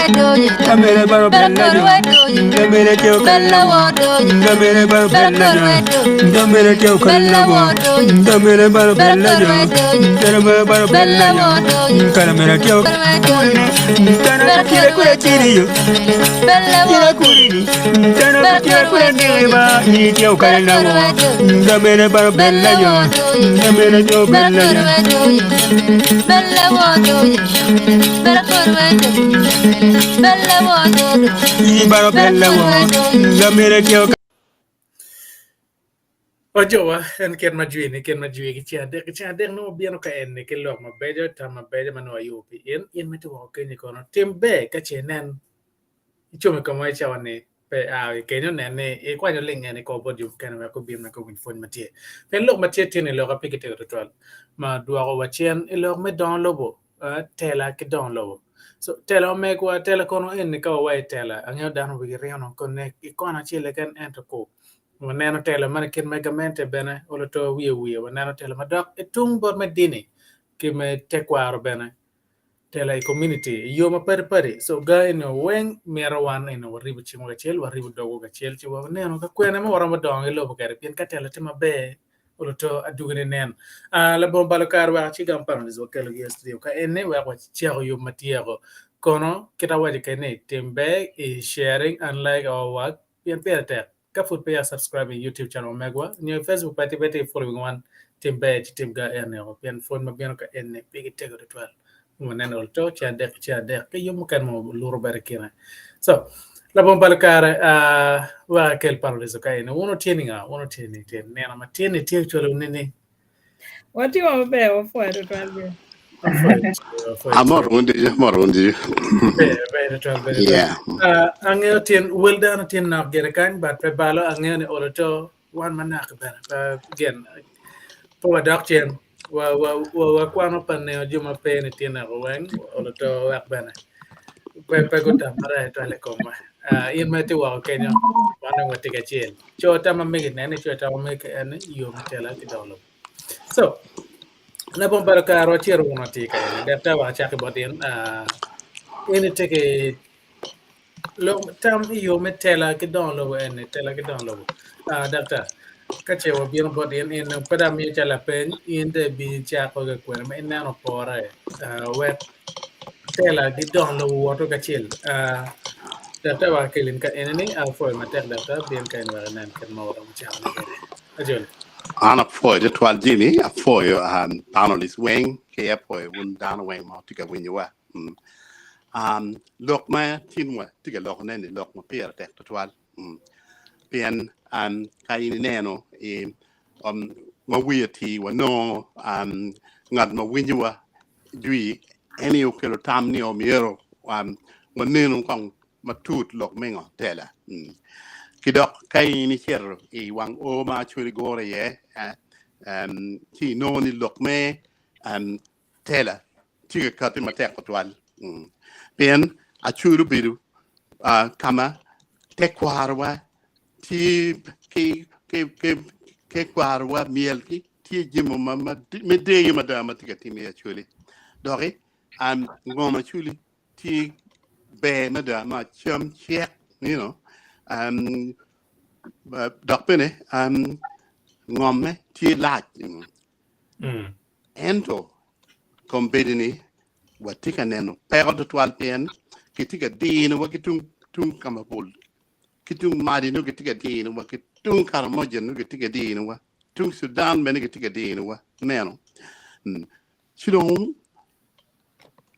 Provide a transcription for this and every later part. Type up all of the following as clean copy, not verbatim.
Camere baro bella yo, camere teo kalawo, camere baro bella yo, camere teo kalawo, camere baro bella yo, camere baro bella yo, camere teo kalawo, tana kire kure tiriyo, kire kuri, tana kire kure diriba, ni teo kalawo, camere baro bella yo, camere teo bella yo, bella wo, bella Ojo wa en ken majui ki chia de no bieno ka en ke lok ma bejo ta ma bejo mano ayupi en meto wa ke ni kono tembe ka chenen ichome kama cha wane pe a ke no ne e kwa no linga ne ko bodu kan wa ko bim na ko win fon matie pe lok matie tiene lo ka pikete ritual ma dua ko wa chen e lok me don lobo tela ke don lobo so tela me ko tela kono en ka wa tela angyo dano bi reno ko ne ikona chile kan ento ko waneno tela man kin megamente bene olo to wiye waneno tela madok etung bor medini ki me tekwaro bene tela community yo ma pari so ga ino wen merawan ino ribu chimo ga chel waribu dogo ga chel chi waneno ka kwene mo wara madong ilo bo kare pien ka tela tima be olo to adugene nen la bon balokar wa chi gam pan zo kelo yesterday ka enne wa wa chiao yo matiego kono kita waje kene tembe e sharing and like our work pien perte ka food pay subscribe YouTube channel megwa ni Facebook pati following one tembe tim ga enne o pien phone mabien ka enne pigi tego de twal wonen ol to cha de ke yum kan mo luro barakina so la bon balkar wa kel parole zo kai no uno tieni nena ma tieni tie cholo nene what do you want to be for the 12 Amorundi. Yeah. Angeo tien wildan tien na gere kan but pe balo angeo ne oloto wan manak ben again po adoption wa kwano panne juma pe ne tien na wen oloto wak ben pe gota mara to le koma in meti wa kenya wan ngoti ka chien cho ta ma me ne cho ta ma ke ne yo mtela ki dolo so na bon baraka ro tiero una tika ne data wa cha ke bodin ini teke lo tam yo metela ke don lo en tela ke don lo data ka che wa bien bodin in pada mi cha la pen in de bi cha ko ke kwen me na no pore we tela ke don lo woto ka chil data wa kelin ka enani fo ma tek data bien kan wa nan kan ma wara cha na gere ajol Ana foi de twal dini a foi panolis wing ke foi un dan wing ma tika winwa lok ma tinwa tika lok ne ni lok ma pier tek twal pien kai ni neno ma wieti wa no ngad ma winwa dui any okelo tam ni o miero ma neno kong ma tut lok mengo tela kidok kai ni cher wang o ma churi gore ye ti no ni lok me tela ti ka ti ma tek twal pen a churu biru kama tekwarwa ti ke kwarwa miel ki ti jimo ma me de ma da ma ti ka ti me chuli dori ngoma chuli ti be ma da ma chum check you know dokpene ngome ti lat ento kombedini watika neno pero to twal pen kitika dino wa kitung kamapul kitung madi no kitika dino wa kitung karamoje no kitika dino wa tung sudan men kitika dino wa neno silong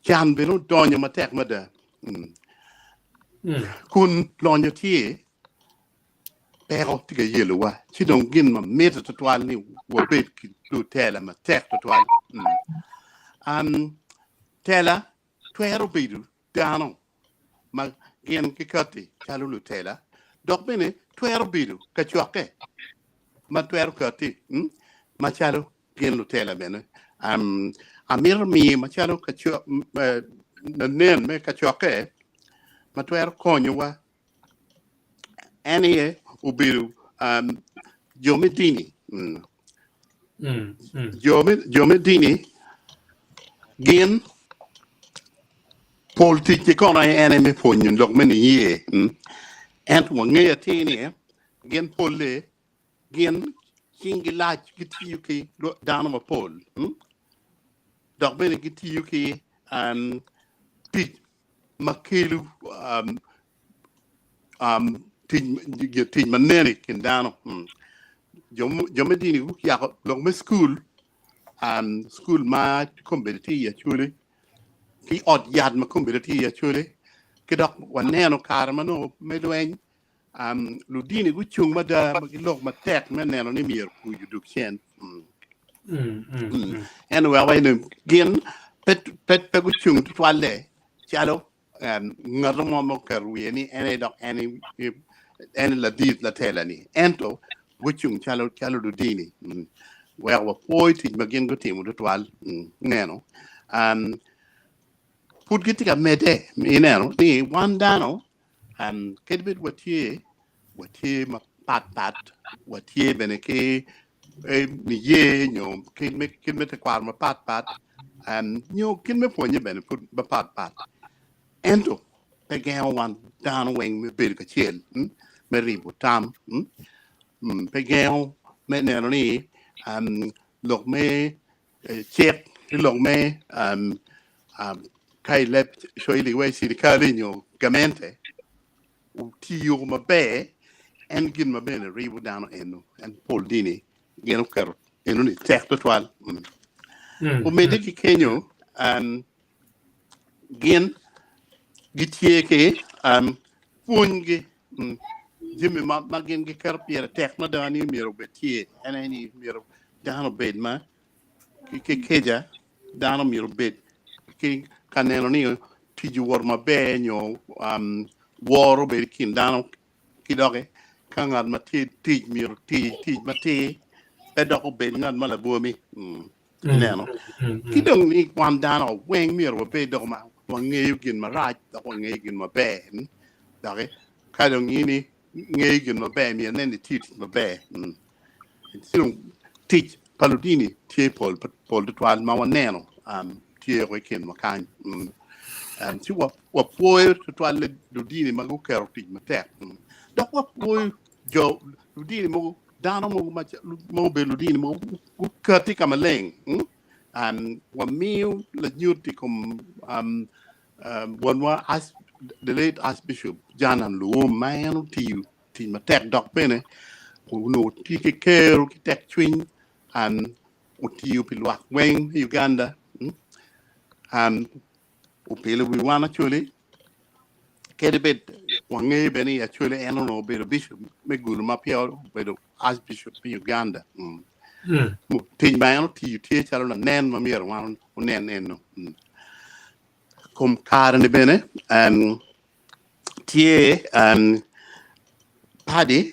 kan beno donyo matek mada kun lonyo tie pero tiga yelo wa sidong gin ma meta to twal ni wa bet ki do tela ma tek to twal tela twero bidu dano ma gen ki kati kalulu tela dok bene twero bidu ka choke ma twero kati ma chalo gen lu tela bene amir mi ma chalo ka choke nen me ka choke ma twero konyo wa anie ubiru Jomedini Jomedini gin politik kon ai ene me ponyin lok men ye ent mo nge ti ni gen polle gen kingi lach giti yuki down ma pol dok ben giti yuki ti makelu ti manene kin down jom dini ku ya lok me school ma competitive ya chule ki od yad ma competitive ya chule ki dok waneno karma no medwen lu dini ku chung ma da ma ki lok ma tek me neno ni mier ku yuduk chen en wa wai no gin pet ku chung twale chalo ngaro mo karwi ni ene dok ene la dit la tela ni ento ku chung chalo lu dini wa wa poiti ma gin ku timu twal neno put gitika mede mi neno ni wan dano kedbet watie ma pat watie bene ke ni ye nyo kin me te kwar ma pat nyo kin me ponye bene put ba pat ento pe ge wan down wing me bil ka chiel me ribu tam pe ge me ne no ni lok me check lok me kai lep shoy li we si ka nyo gamente ti yo ma be en gin ma bene ribu down eno en pol dini geno kar eno ni tek total o me de ki kenyo gin gitie ke pungi jimi ma gin gi kar pier tek ma dani miro betie eneni miro dano bed ma ki keja dano miro bed ki kaneno ni tiju wor ma be nyo woro be kin dano ki doge kangal ma ti miro ti ma ti be doko be ngal ma la bomi neno ki dong ni wan dano weng miro be doko ma wangeyo gin ma raj doko wangeyo gin ma be doge ka dong ni ngeyo gin ma be mi nen ti ma be silong teach paludini tie pol twal ma waneno tie ko ken ma kan si wa poe twal le dudini ma go kero ti ma tek dok wa poe jo dudini mo dano mo be dudini mo ku kati kamaleng wa miu la nyuti kom wan wa as the late Archbishop John and Lobo man ti ma tek dok pene ku no ti ke kero ki tek twin utiu pilwak weng Uganda upele we wan actually kede bet wange beni actually eno no be bishop me gulu ma pio be Archbishop Uganda tin bayan ti chalo na nen ma mier wan nen eno kom karne bene tie Paddy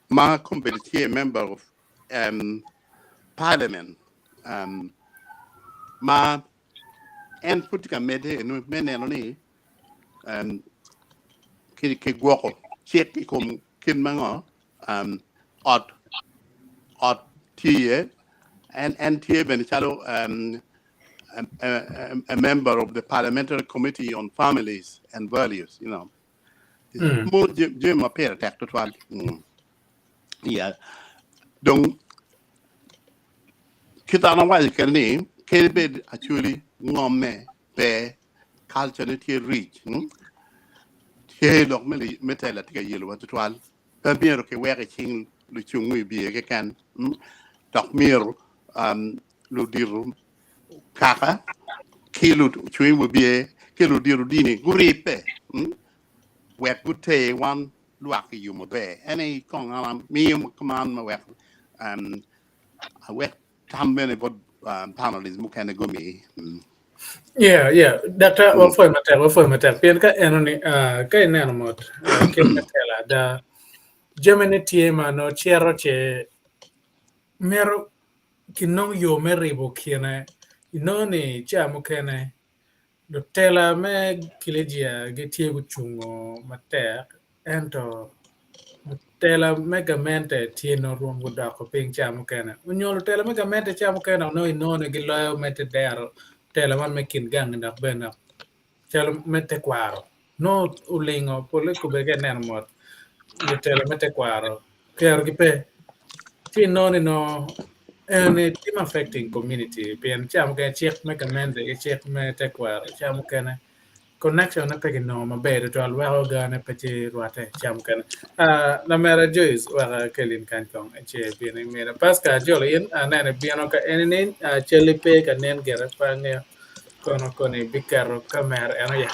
ma competitive member of parliament ma en putika mede no meneno ni ke gwoko check kom kin mango ot tie and tie ben chalo a member of the parliamentary committee on families and values, you know. More Jim appear attack to one. Yeah. Don't Kitana wise can name Kelbed actually ngome be culture rich. Here look me metal at a yellow at twal. Pamir ke wear a king luchung we be a can. Doc mir ludirum kaka kilo chui will be a kilo dirudini guripe wet good tay one lucky you mo be any kong me command my wet a wet tam many but panelists mukene gumi yeah data wa foi mater pien ka enoni ka eneno mot ke Tela da Germany tie no chiero che mero kinong yo meribo kiene inoni cha mukene do Tela me kilejia getie guchungo mater ento Tela megamente tieno ruom gudako ping cha mukene unyolo Tela megamente cha mukene no inone giloyo mete dero Tela man mekin gang ndak bena chalo mete kwaro no ulingo pole ko be nen mot jotelo mete kwaro kero gi pe ti no ni no and it affecting community bien cham ke chek me kamende ke chek me te kwaro cham kene connection na pegi no maber to al wa ga ne peti ruate cham kene la mera jois wa kelin kan kong che bien mera paska jolin anane bien ka enenen chele pe ka nen gera pa ne kono koni bikaro kamer eno ya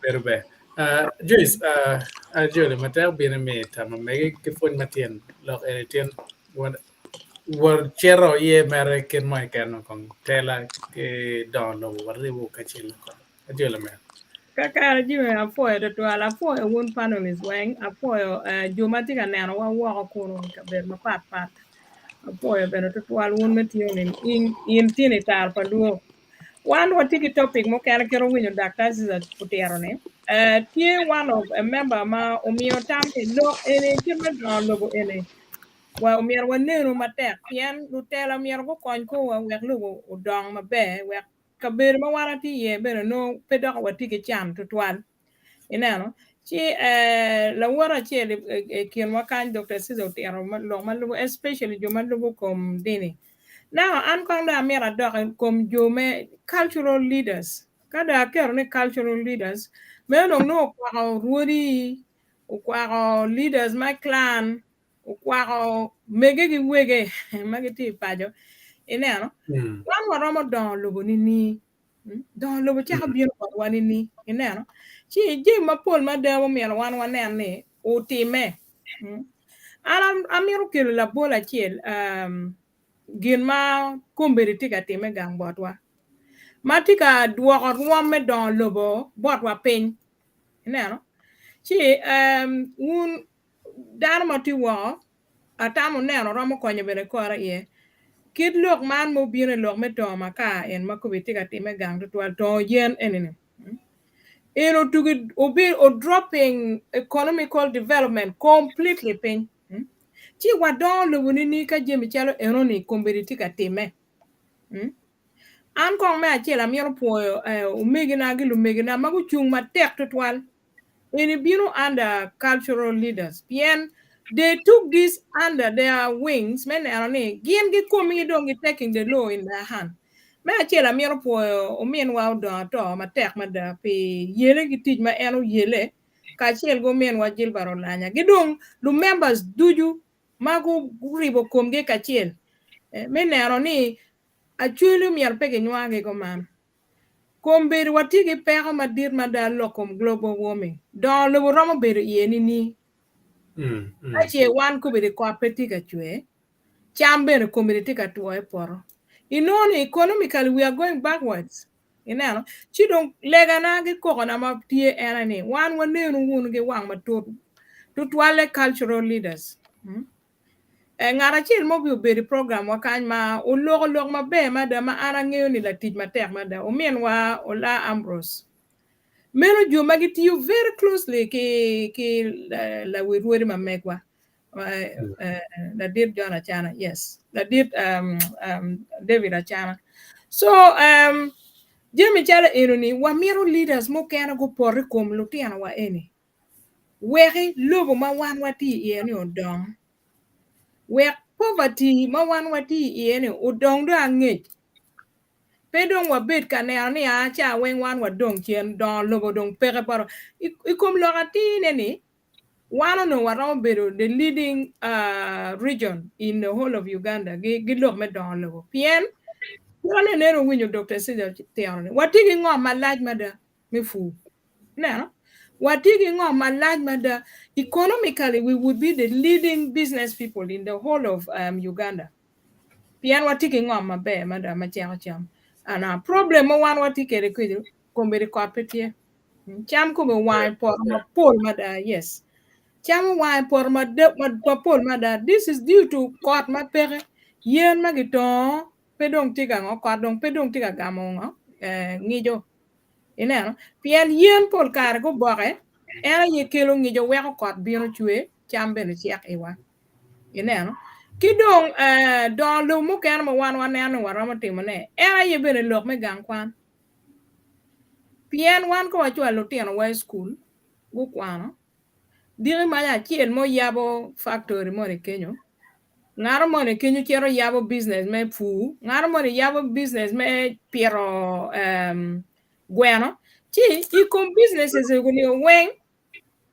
berbe jois jole mater bien me tama me ke fon matien lok etien war chero ye mere ken mai kan kong tela ke don lo warri bu ka chilo ko jole me Kaka jiwe apoyo to twala apoyo won panelists weng apoyo juma tika neno wa woko kuno kaber mapat pat apoyo beno to twal won metiyo in tini tar panduo one watiki topic mo kera kero winyo Dr. Aziza Putero ne tie one of a member ma umiyo tamke lo ene chima don logo ene wa umiyo wa neno matek pien lutela umiyo ko kony ko wa wek logo udong mabe wek kaber ma wara ti ye beno no pedok watiki cham to twal ineno ci la wara ci kien wakan Dr. Sizo Tero lo malugo especially jo malugo kom dini now an kong da mera dok kom jo me cultural leaders kada kero ne cultural leaders me no kwa ruori kwa leaders my clan kwa mege gi wege magiti pajo ineno wan waromo don logo ni don lobo chaka bien kwa wani ni ineno chi je mapol mademo miel wan wanen ni utime amiro kelo la bola chiel gin ma kumberi tika time gang botwa ma tika duoko ruom me don lobo botwa piny ineno chi un dano mati wo atamu neno romo konyo bene kora ye kid lok man mo bine lok me to maka en makubi tika time gang to yen enini to be dropping economical development completely pin chi wadon lo ni ka jemi chalo eroni komberi tika time an kong me achela miero puoyo umegi na gilu megi na magu chung matek tutwal in bino under cultural leaders pien they took this under their wings men eroni gien gi komi dongi taking the law in their hand me achela miero puoyo umien wa do to matek mada pi yele gi tij ma eno yele ka chiel go men wa jil baro lanya gidong lu members duju magu ribo komge ka chiel men eroni achulu mier pege nywange go man komber watigi peko madir madal lokom global warming don lo romo ber yeni ni ache wan ko be ko apetika chwe chamber community ka tuo poro economically we are going backwards chidong lega na gi ko na ma tie enani wan wanenu wun gi wang matut tutwale cultural leaders ngara chil mo bi beri program wakany ma ulog ma be ma da ma ara ngeo ni la tij matek ma da umien wa ola Ambrose mero jo magitiyo very closely ki la wirwori ma megwa la dir John Achana yes la dir David Achana so jemi chala enoni wa mero leaders mo kana go porre kom lutiana wa eni wegi lobo ma wan wati yeni odong wek poverty ma wan wati yeni udong do angej pedong wa bet kanel ni acha wen wan wa dong chien don lobo dong pere paro ikom logati neni one no waron bedo the leading region in the whole of Uganda gi log me don lobo pien wala nero winyo Dr. Sida Tiarone watigi ngom malaj mada me fu no watigi ngom malaj mada economically we would be the leading business people in the whole of Uganda pien watigi ngom mabe mada macham ana problem mo wan watikere kwidu kombere korpetie cham ko wine por mapol mada yes cham wine por mapol mada this is due to court mapere yen magito pedong tiga ngo kodong pedong tiga gamongo ngijo ineno pien yen pol kar go boke era ye kelo ngijo weko kot bino chwe cham bene chiak iwa ineno kidong don lo mo kan mo wan wan ne waramo timone era ye bene lok me gang kwan Pien wan ko wacho lutino wa school gu kwano. Diri manya chien mo yabo factory mo ne Kenyo. Ngaro mo ne Kenyo chero yabo business me fu. Ngaro mo ne yabo business me piero gweno. Chi ikom businesses guni weng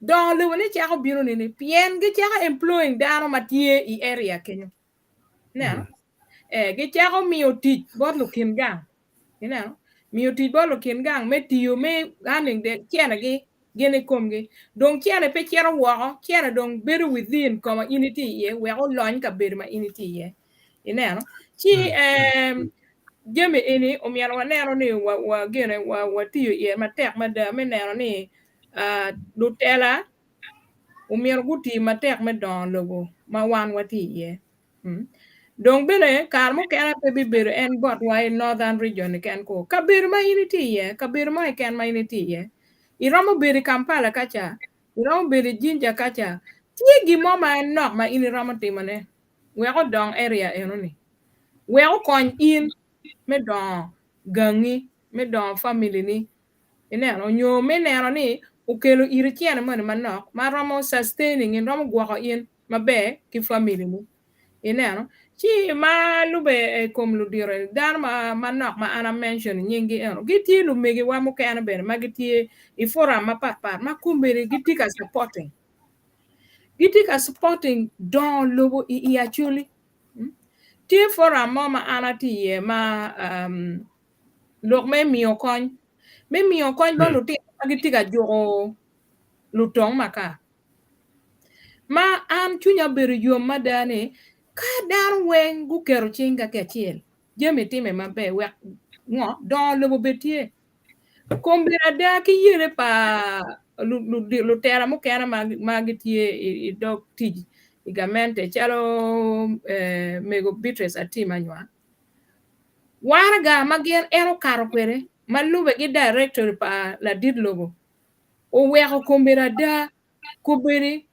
don le woni chako biro ni pien gi chako employing dano matie I area Kenyo. No. Gi chako miyo tich bot lu kim gang. You know, miyo tich bot lu kim gang me tiyo me ganing de kiana gi gene komgi don kiana pe chero wako kiana don better within community ye we all learn ka better ma unity ye. You know, chi jeme ini omiano wanero ni wa gene wa tiyo ye matek mada me nero ni lu Tela omiano guti matek me don Lobo ma wan wati ye. Dong bene kar mo kena pe bibir en bot wa in northern region ken ko kabir ma unity ye kabir ma ken ma unity ye iromo biri Kampala kacha iromo biri Jinja kacha tie gimo ma en nok ma in romo timone we go dong area enoni we go kon in me don gangi me don family ni ineno nyo me neno ni ukelo iri chiene mo man nok ma romo sustaining in romo gwako in mabe ki family ni ineno chi ma lube kom lu dire dan ma nok ma ana mention nyingi eno giti lu megi wa mo kana ben ma giti I fora ma pat ma kumbere giti ka supporting don Lobo I actually ti fora ma ana ti ye ma lok me miyo kon ba lu ti giti ka jogo lu tong maka ma an chunya bere yom madane ka dar wen gu kero chinga ke chiel jemi time mabe we ngo don Lobo betie kombira da ki yere pa lu Tela mo kana magitie I dog tij igamente chalo mego bitres atima nywa warga magien ero karo kwere malube gi director pa la did Lobo o weko kombira da kubiri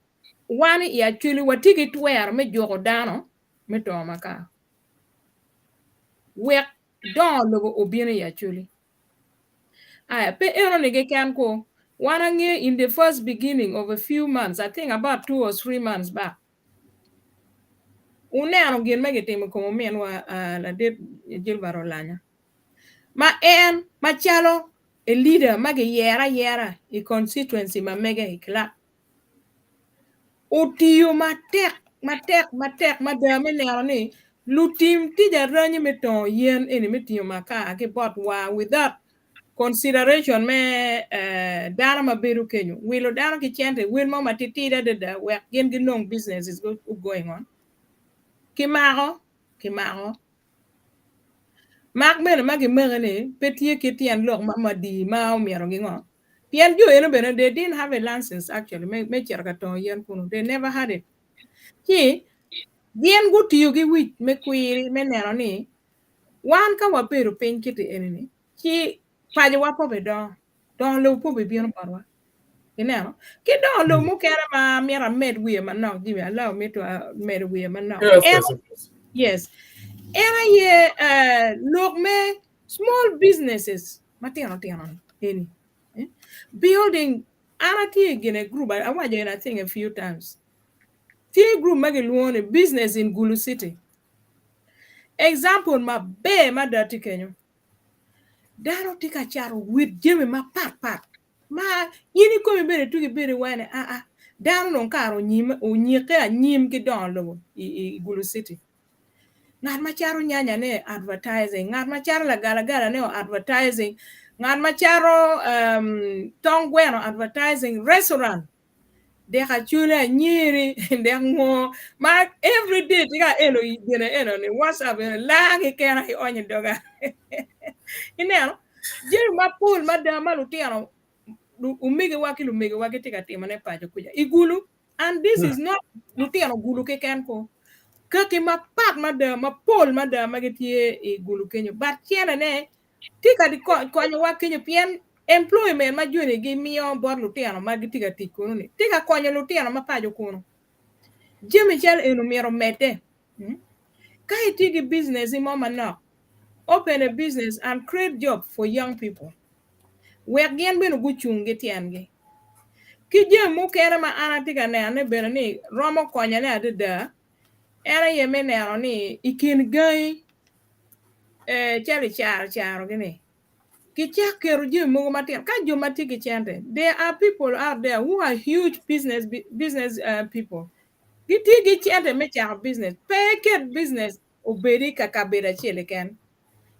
wani ya chuli watiki tuwer me jogo dano me to maka wek don Lobo obine ya chuli aya pe ero nige kan ko wana nge in the first beginning of a few months I think about 2 or 3 months back uneno gin mege timo como men wa la de jilbaro lanya ma en machalo a leader mage yera I constituency ma mege ikla utiyo matek madame nero ni lutim tija ranyi meto yen eni metiyo maka ke bot wa without consideration me dana maberu Kenyo wilo dana ki chente wil mo matitida de we gen ginong business is going on kimago mak mene magi megane petie kitian lok mamadi ma omiero gingo pian jo eno bene they didn't have a license actually me cherka to yen kuno they never had it ki dien gutiyo gi wich me kwiri me neno ni wan ka waberu piny kiti enini ki paje wapo be don lo po be bieno parwa ineno ki don lo mo kera ma miera med wiye manok jiwe allow me to med wiye manok yes era ye look me small businesses matino any building anati gene group I want you I think a few times T group magi luone business in Gulu City example ma be ma dirty Kenyo daro tika charo with jeme ma pat ma yini ko mi bere tugi bere wane daro non karo nyim o nyike anyim ki don Lobo I Gulu City ngat ma charo nyanya ne advertising ngat ma charo la gala ne advertising ngat ma charo tongweno advertising restaurant de ka chula nyiri de ngo ma every day tika eno ni WhatsApp la ke kera I onye doga ineno jeri mapol madama lutiano umege waki tika tima ne pajo kuja igulu and this is not lutiano gulu ke ken ko kake mapat madama pol madama getie igulu Kenyo but kiana ne tika di konyo wa Kenyo pien employment ma jone gi miyo bor lutiano ma tika tikuno ni tika konyo lutiano ma pajo kuno jemi chal eno miero mete kai tigi business mo manok open a business and create job for young people wek gen beno guchung gi tiangi ki je mukene ma anatika ne beno ni romo konya ne adida era ye menero ni ikin gai chali charo gini kicha kero je mogo matin ka jo matiki chente there are people out there who are huge business people giti chente me charo business peket business obedi kaka beda chile ken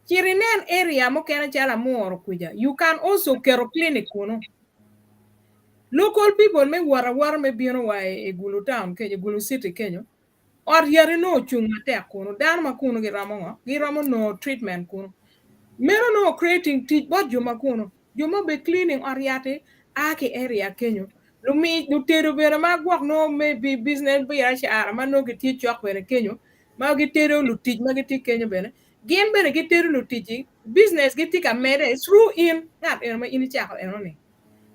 chirinen area mukene chala muoro kuja you can also kero clinic kuno local people me wara me bino wa e gulu town ke gulu city kenyo or yare no chung matek kuno dan ma kuno giramo no treatment kuno mero no creating teach but juma kuno juma be cleaning oriate ake area kenyo lumi du tero bere ma gwak no me be business be ya shara ma no giti chok bere kenyo ma gitero lu teach ma giti kenyo bere gen bere gitero lu teach business giti ka mere through in ngat en ma ini chako enoni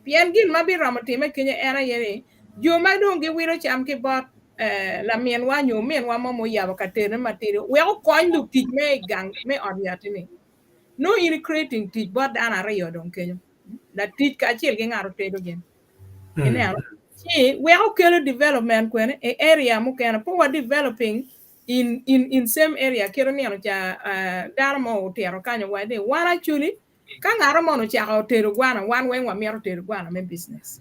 pian gin ma bi ramo time kenya era yere jo ma don gi wiro cham ki bot la mien wa nyo mien wa mo yabo ka tere material we ko koin lu teach me gang me oriate ni no in creating teach but ana rayo don kenyo la teach ka chiel gi ngaro tedo gen ene si we ko kelo development kwen e area mu ken po wa developing in same area kero ni ano cha dar mo tero kanyo wa de wara chuli ka ngaro mo no cha tero gwana wan we wa miero tero gwana me business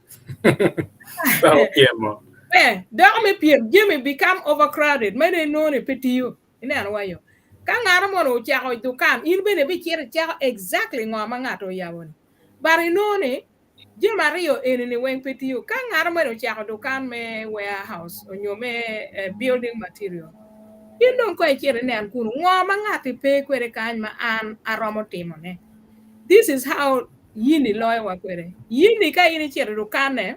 dog me piem jimmy become overcrowded me de no ne petiyo ene ano wa yo ka ngaro mo no cha dukan in bene bi chere cha exactly ngoma ngato yawon bari no ne Jim Mario in weng petiyo ka ngaro mo no cha dukan me warehouse onyo me building material in don ko chere ne an kuno ngoma ngati pe kwere kan ma an aromo timo ne this is how yini loy wa kwere yini ka yini chere dukan ne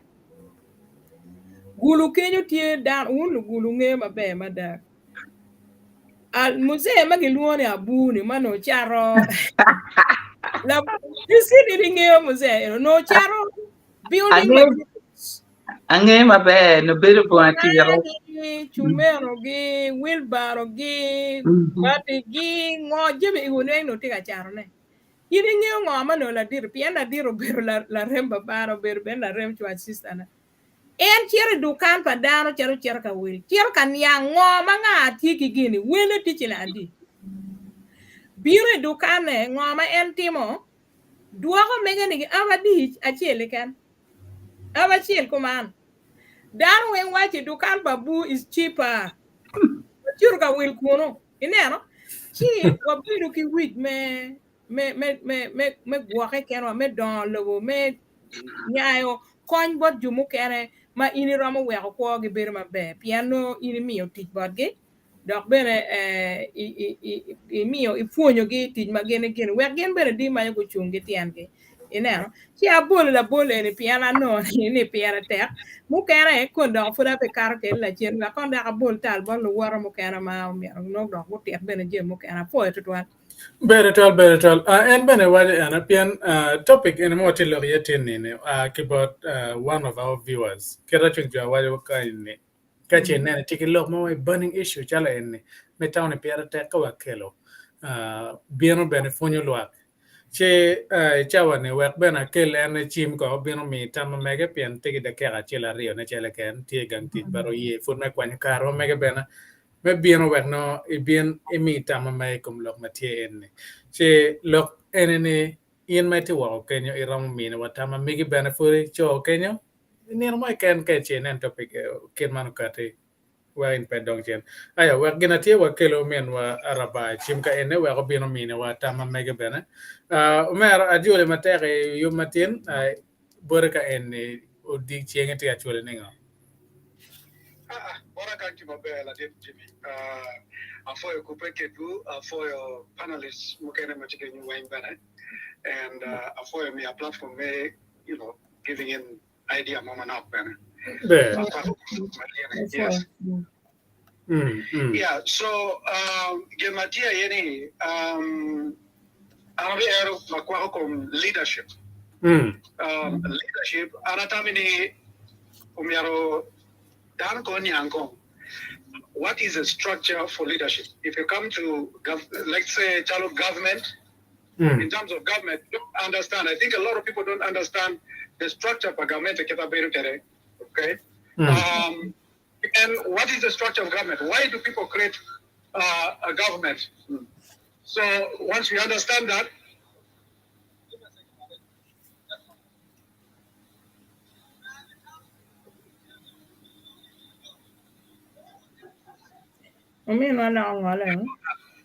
gulu kenyo tie dan unu gulu nge mabe mada al musee magiluone abuni mano charo la you see the nge musee no charo building ange mabe no bere poatiro chumero gi wilbaro gi bati gi ngoje be iwone no tiga charo ne yini nge ngo mano la dir piana diro bero la remba baro bero ben la rem chwa sister en chere dukan pa dano chero ka wil chere kan yang ngo manga tiki gini wele tichina adi bire dukan ngo ma en timo duogo megani abadi achele kan abachel kuman dan wen wachi dukan babu is cheaper churu ka wil kuno ineno chi wabiru ki wit me gwoke kenwa me don lobo me nyayo kony bot jumu kene ma ini romo weko ko gi ber mabe piano ini miyo tich bot gi dok bene miyo ifuonyo gi tich ma gene wek gen bene di manyo go chung gi tian gi ineno chi abolo la bolo ni piana no ni piana tek mu kene ko do fuda pe kar ke la chen ga kon da abol tal bon lo waro mu kene ma no do mu tek bene je mu kene fo etwa Beretol. En bene wale ana pian topic en mo tilo yetin ni about one of our viewers. Kera chung jwa wale wakaini. Kache nene tiki lok mo burning issue chala en me taune piara te kawa kelo. Bieno bene fonyo luak. Che chawa ne wek bena kel en chim ko bieno mi tama mege pian tiki de kera chela rio ne chela ken tie gang tit baro ye fun me kwany karo mege bena me bieno wek no ibien imi tama me kum lok matie enne che lok enene ien me te wa kenyo iram mi ne watama migi bena furi cho kenyo ni no ken ke che nen topic ken manu kate wa in pedong chen aya wa gina tie wa kelo men wa araba chim ka enne wa bieno mi ne watama mege bena mer ajole matere yumatin borka enne o dig chenge te achole ninga bora kanti mabela dem Jimmy for your kupeke du for your panelists mukene machike new wine bana and for me a platform where giving in idea mama now bana yes yeah so gematia yeni arabi ero makwa kom leadership leadership anatamini umiaro dan koni anko. What is a structure for leadership? If you come to, let's say, child government, in terms of government, don't understand. I think a lot of people don't understand the structure of government. Okay. And what is the structure of government? Why do people create a government? So once we understand that,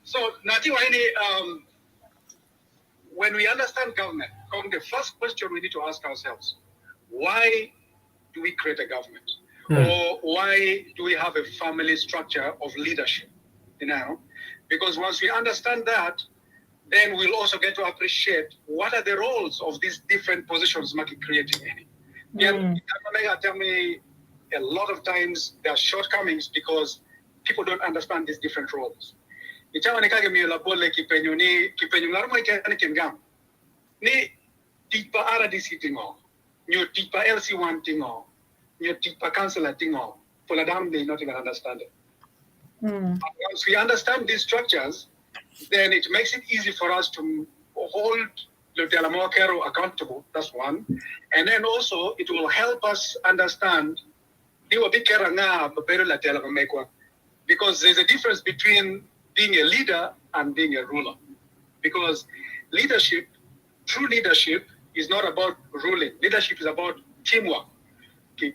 so Nati Waini, when we understand government, the first question we need to ask ourselves, why do we create a government? Or why do we have a family structure of leadership? Because once we understand that, then we'll also get to appreciate what are the roles of these different positions market creating. Tell me, a lot of times there are shortcomings because people don't understand these different roles. Ni tipa RDC tingo, new tipa LC1 tingo, new tipa councillor tingo. For the damn they not even understand it. Once we understand these structures, then it makes it easy for us to hold the Tela accountable. That's one, and then also it will help us understand because there's a difference between being a leader and being a ruler. Because leadership, true leadership, is not about ruling. Leadership is about teamwork. But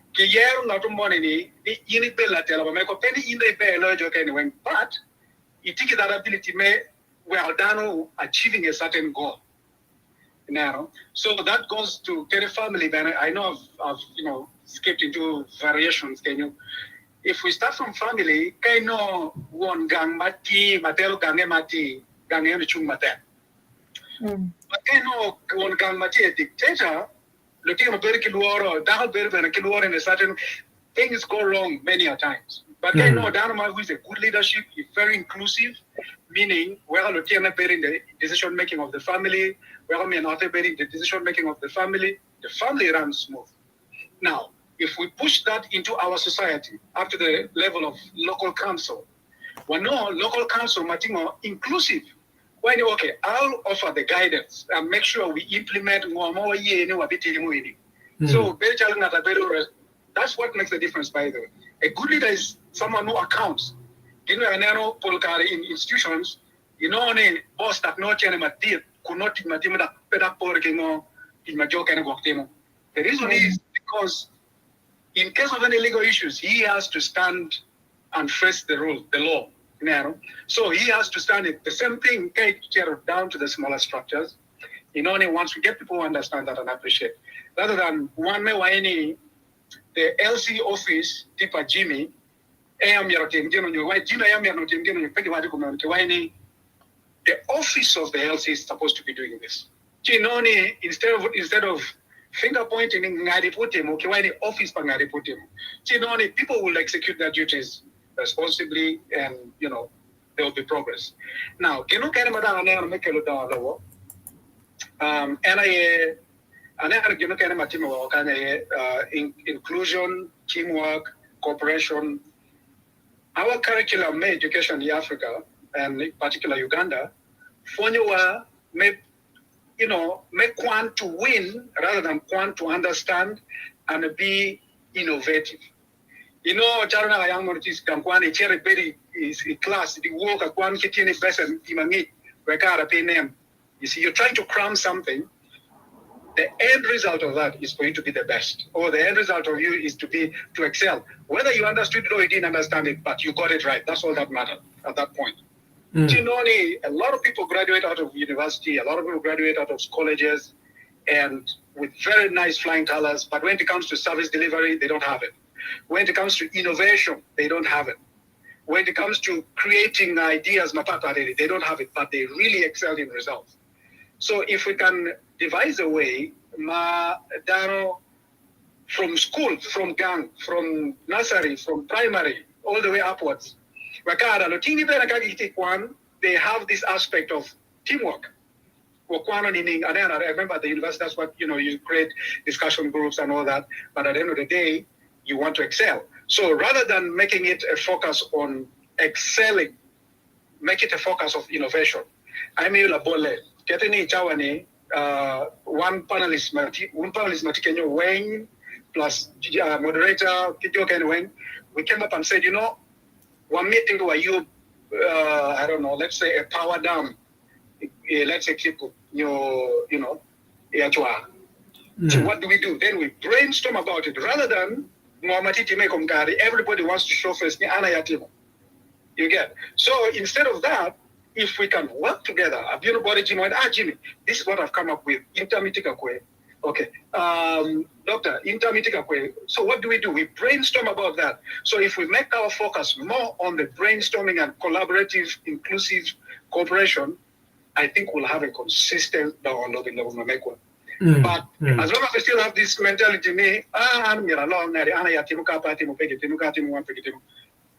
it takes that ability well done achieving a certain goal. So that goes to the family. Then I know I've skipped into variations. If we start from family, one gang mati, matero gange mati, gange chung mate. But one gang mati a dictator, looking at very kiluoro, down very kiluoro in a certain things go wrong many a times. But Dhanama who is a good leadership, is very inclusive, meaning we're looking at the decision making of the family, we're not bearing the decision making of the family runs smooth. Now, if we push that into our society up to the level of local council, we know local council matingo inclusive. When okay, I'll offer the guidance and make sure we implement So that's what makes the difference, by the way. A good leader is someone who accounts. In institutions, boss that no could not the reason is because in case of any legal issues, he has to stand and face the law. So he has to stand it. The same thing down to the smaller structures. Once we get people who understand that and appreciate, rather than one may any the LC office, Tipa Jimmy, the office of the LC is supposed to be doing this. Instead of finger pointing in office, people will execute their duties responsibly, and there will be progress. Now, inclusion, teamwork, cooperation. Our curriculum, education in Africa, and in particular Uganda, PWONYE make one to win rather than one to understand and be innovative. Charana young monarchs can one a cherry berry is a class, the work at one kitchen is best and timangit, where pay name. You see, you're trying to cram something. The end result of that is for you to be the best, or the end result of you is to excel. Whether you understood it or you didn't understand it, but you got it right. That's all that matters at that point. A lot of people graduate out of university, a lot of people graduate out of colleges, and with very nice flying colors, but when it comes to service delivery, they don't have it. When it comes to innovation, they don't have it. When it comes to creating ideas, they don't have it, but they really excel in results. So if we can devise a way, from school, from gang, from nursery, from primary, all the way upwards, they have this aspect of teamwork. I remember at the university, that's what, you create discussion groups and all that. But at the end of the day, you want to excel. So rather than making it a focus on excelling, make it a focus of innovation. I mean, Keteni Chawani, one panelist Matikenyo Wayne plus moderator Kijoken Wayne. We came up and said, one meeting where you, I don't know, let's say a power dam, let's say Kiku, Yachua. So what do? Then we brainstorm about it rather than everybody wants to show face. You get. So instead of that, if we can work together, Jimmy, this is what I've come up with. Okay. Doctor, so what do? We brainstorm about that. So if we make our focus more on the brainstorming and collaborative, inclusive cooperation, I think we'll have a consistent download in the But as long as we still have this mentality,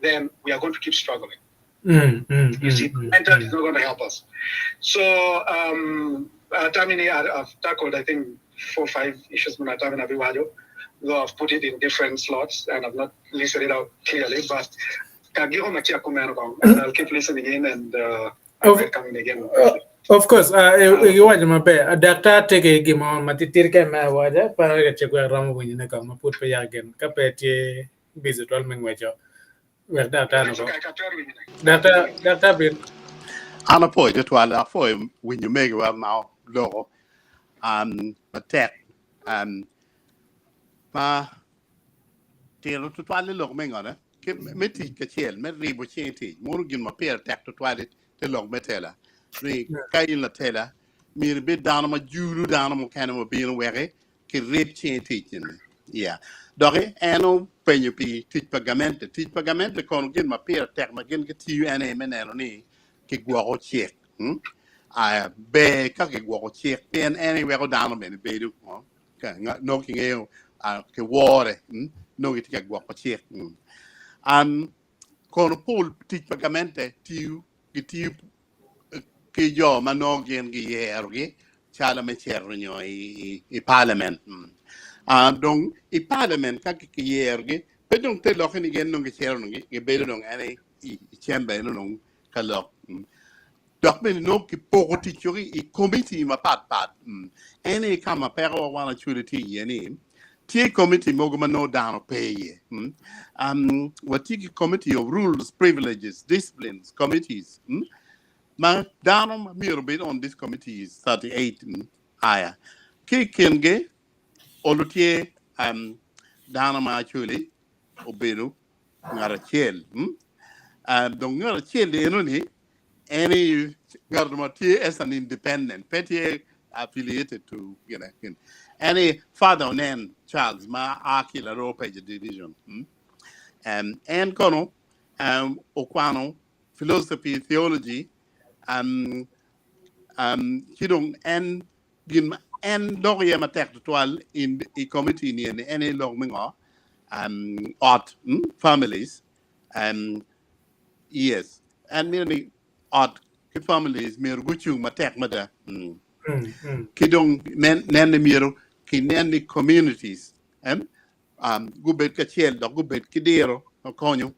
then we are going to keep struggling. You see, mentality is not going to help us. So, Tami, I've tackled, I think, 4 or 5 issues. Though I've put it in different slots and I've not listed it out clearly, but I'll keep listening in and I'll come in again. Of course, you want my pay. Doctor take a game on Matitirka Mawaja, Parachequa Ram when you come put pay again. Capeti visit all Mingwajo. Well, Doctor Bill. Ana po je twala fo when you make well now law attack ma telo to twala lo mengona ke meti ke chel me ribo chenti muru gin ma per attack to twala te lo metela ni kayin la tela mir be dana ma juru dana mo kana mo bin were ke rib chenti yeah doge eno penyo pi tit pagamente kon gin ma per attack ma gin ke ti ene menelo ni ke gwo check be ka ke gwo check pen anywhere go down men be do ka no ki ngeo ke wore no ki ke gwo check kon pol tit pagamente ti ke yo ma no gen gi yergi chala me cherno i parliament donc i parliament ka ke yergi pe donc te lo ni gen no ke cherno gi be do ane i chembe no ka lo document no ki pogoti chori I committee ma pat ene kama pero wana chuliti yani tie committee mogoma no down pay what committee of rules privileges disciplines committees ma down miro bit on this committee is 38 aya ki kenge olutie down ma chuli obelu ngara chel donc ngara chel eno ni any government as an independent, petty affiliated to any father and child, my Akila Ropage division. And Kono, Okwano, philosophy, theology, Kidong and Loria Matek 12 in a committee near any long art families, yes, and nearly art families mir guchu matek mada kidong nen miro ki nen communities gubet ka chel do gubet kidero konyo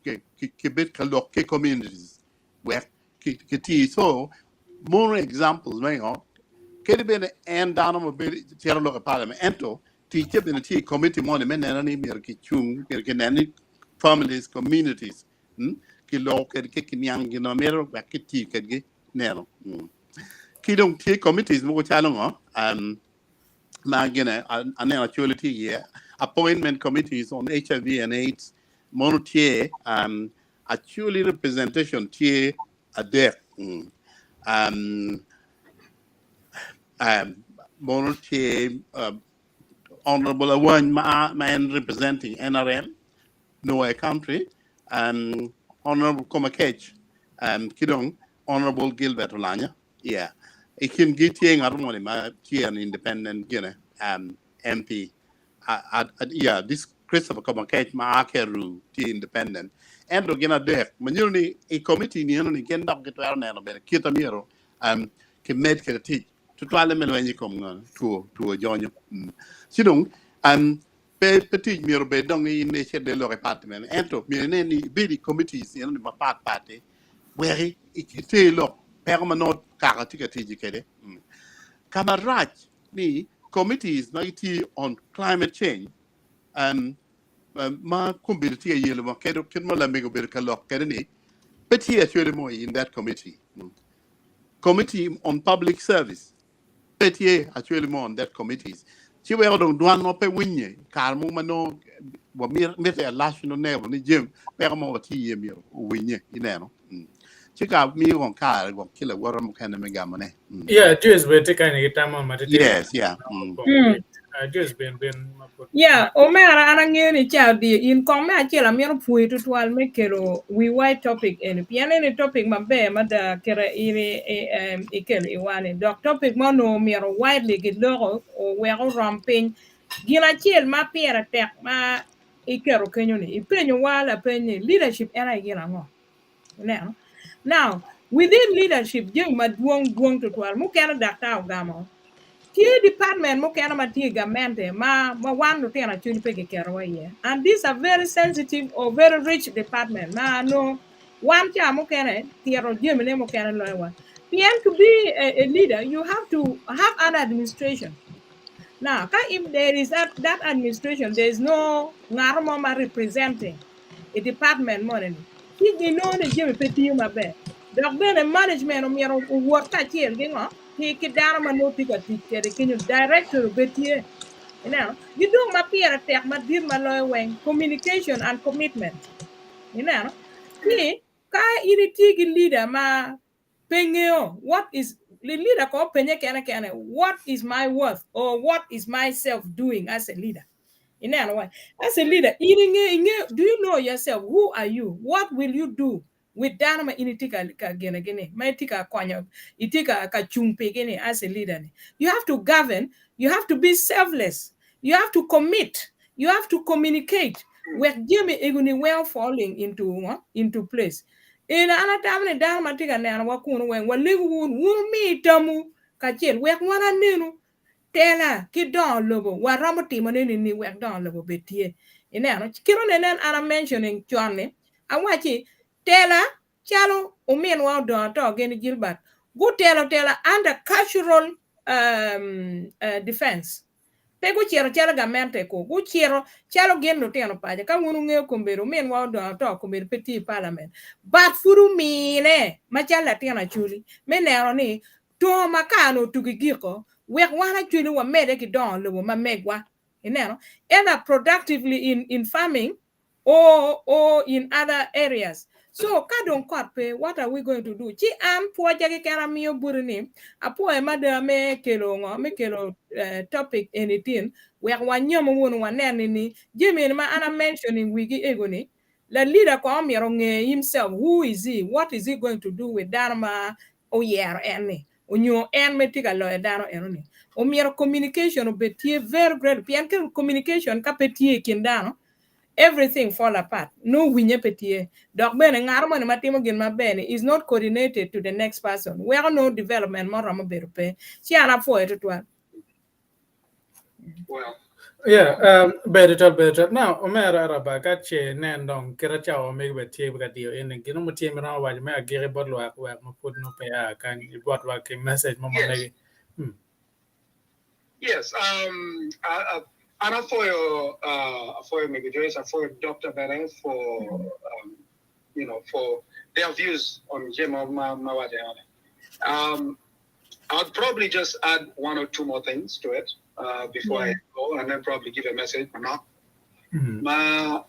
ki bet ka lok ki communities where ki ti so more examples may kedi ben en dano mo be chero lo parliament ento ti chebe na ti committee mo ne men ni mir ki chung ki nen families communities ki lo ke kinyang gi no mero ba ki ti ke gi nero ki dong ti committees mo chalo ma gina an actuality here appointment committees on HIV and AIDS monotie actually representation tie a there monotie honorable one man representing NRM no a country Honorable Komakech, Kidong, Honorable Gilbert Olanya, yeah. I can get you an independent, MP. Yeah, this Christopher Komakech, my Akeru, independent. And again, a deck, when a committee, you can not get around a Kitamiro, can make a teach to try them when you come to a join you. Sidong, petit miro be dong in the chef de leur department ento mi ne ni bidi committees in ma party where it lo permanent kakatika kede kamaraj ni committees mighty on climate change ma kumbirti yele ma kedo kin mala mego ber kalok kede ni but here actually more in that committee on public service but here actually more on that committees chi we odong duan no pe winye kar mu mano wa mir te lash no ne ni jem pe mo ti yemi winye ineno chika mi gon kar gon kila wara mu kana me gamane yeah just be take any time on matete yes yeah just been Yeah, Omera anangeni chadi in kong me achela miero pui tutual me kero we white topic en piane ni topic mabe mada kera iri ikel iwane dok topic mono miero widely gidoro o wero ramping gina chiel ma piera tek ma ikero kenyo ni ipenyo wala penye leadership era gina ngo now within leadership jeng maduong tutual mu kena dakta ogamo Key department mo kena mati gamente ma wan no tena chuni peke kero ye. And these are very sensitive or very rich department. Ma no one cha mo kena tiero jemene mo kena lowa. PN to be a leader, you have to have an administration. Now, if there is that administration, there is no ngarmo representing a department money. He know the jemi peti mabe. Dok bene management o miero work ka chiel gingo. He down ma no tiga tikere kinyo director betie. You know, you do ma piera tek ma dir ma loy weng communication and commitment. You know, ki ka iriti leader ma pengeo what is the leader ko penye kene what is my worth or what is myself doing as a leader. You know, as a leader, do you know yourself? Who are you? What will you do with Dharma initika gene? Maitika kwanyo, itika kachumpe gene as a leader. You have to govern, you have to be selfless, you have to commit, you have to communicate with Jimmy Iguni well falling into place. In another Dharma tika na wakunu when waligu mi tamu kachel wek wana nenu. Tela ki don lobo waramo timo ni wek don lobo betie ineno kiro nenen ana mentioning chone awachi tela chalo umin wa don to gen Gilbert go tela under cultural defense pe go chiero gamente ko go chiero chalo gen no teno paje ka wonu nge kombero men wa don to kombero peti parliament but furu mine machala tena chuli menero ni to makano tugigiko wek wana chuli wa mede ki don lo ma megwa either productively in farming or in other areas. So kadon korpe what are we going to do? Chi am po jage kara miyo buruni apo e mada me kelo topic anything wek wanyomo wonu wanene ni jimi ma ana mentioning wigi egoni la leader ko amiro nge himself who is he, what is he going to do with Dharma oyer ene onyo en metika lo edano enoni o miero communication betie very great pian communication ka petie kindano everything fall apart no winye petie dok bene ngaro mane matimo gin mabene is not coordinated to the next person we are no development more mo berupe si ana fo etwa Well, yeah better now omera raba gache nendong kira chao me betie gadio en gino mutie mra wa me agere bodlo akwa mo put no pe kan ibot wa ke message mo manegi yes, Anna for your mediation, for Dr. Bere for for their views on Jemo Mawade. I'll probably just add one or two more things to it before I go, and then probably give a message or not. Ma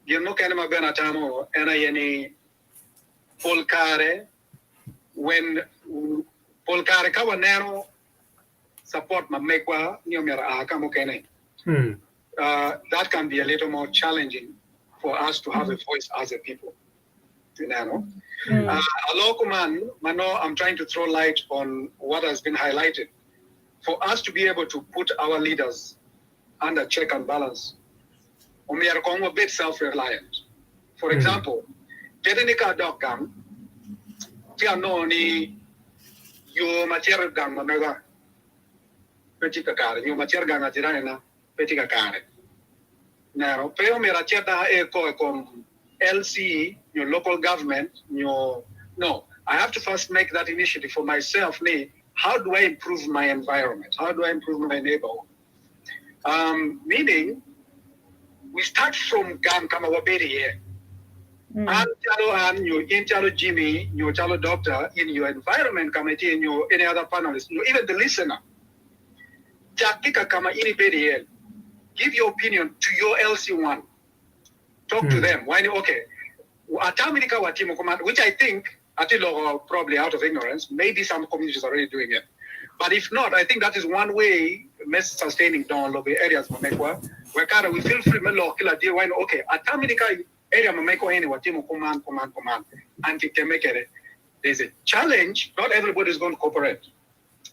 Gino Kanama Benatamo, Enayeni Polkare, when Polkare Kawanero support Mamekwa, Nyomera Akamukene. That can be a little more challenging for us to have a voice as a people. A local man, Mano, I'm trying to throw light on what has been highlighted. For us to be able to put our leaders under check and balance, we are going a bit self-reliant. For example, Kedenika Dokam, Tianoni, you material gang, Mamega, Petika Kare, you material gang at Tirana, Petika Kare. Now, Peo Miracheta Eko LC, your local government, your no, I have to first make that initiative for myself. How do I improve my environment? How do I improve my neighborhood? Meaning, we start from Gam Kamawaberi here. And chalo Jimmy, your chalo doctor, in your environment committee, in your any other panelists, even the listener. Jakika kama ini beri here. Give your opinion to your LC1. Talk to them. Why? Okay. Which I think, probably out of ignorance, maybe some communities are already doing it. But if not, I think that is one way sustaining Dongo areas where we feel free okay, area command and there's a challenge. Not everybody is going to cooperate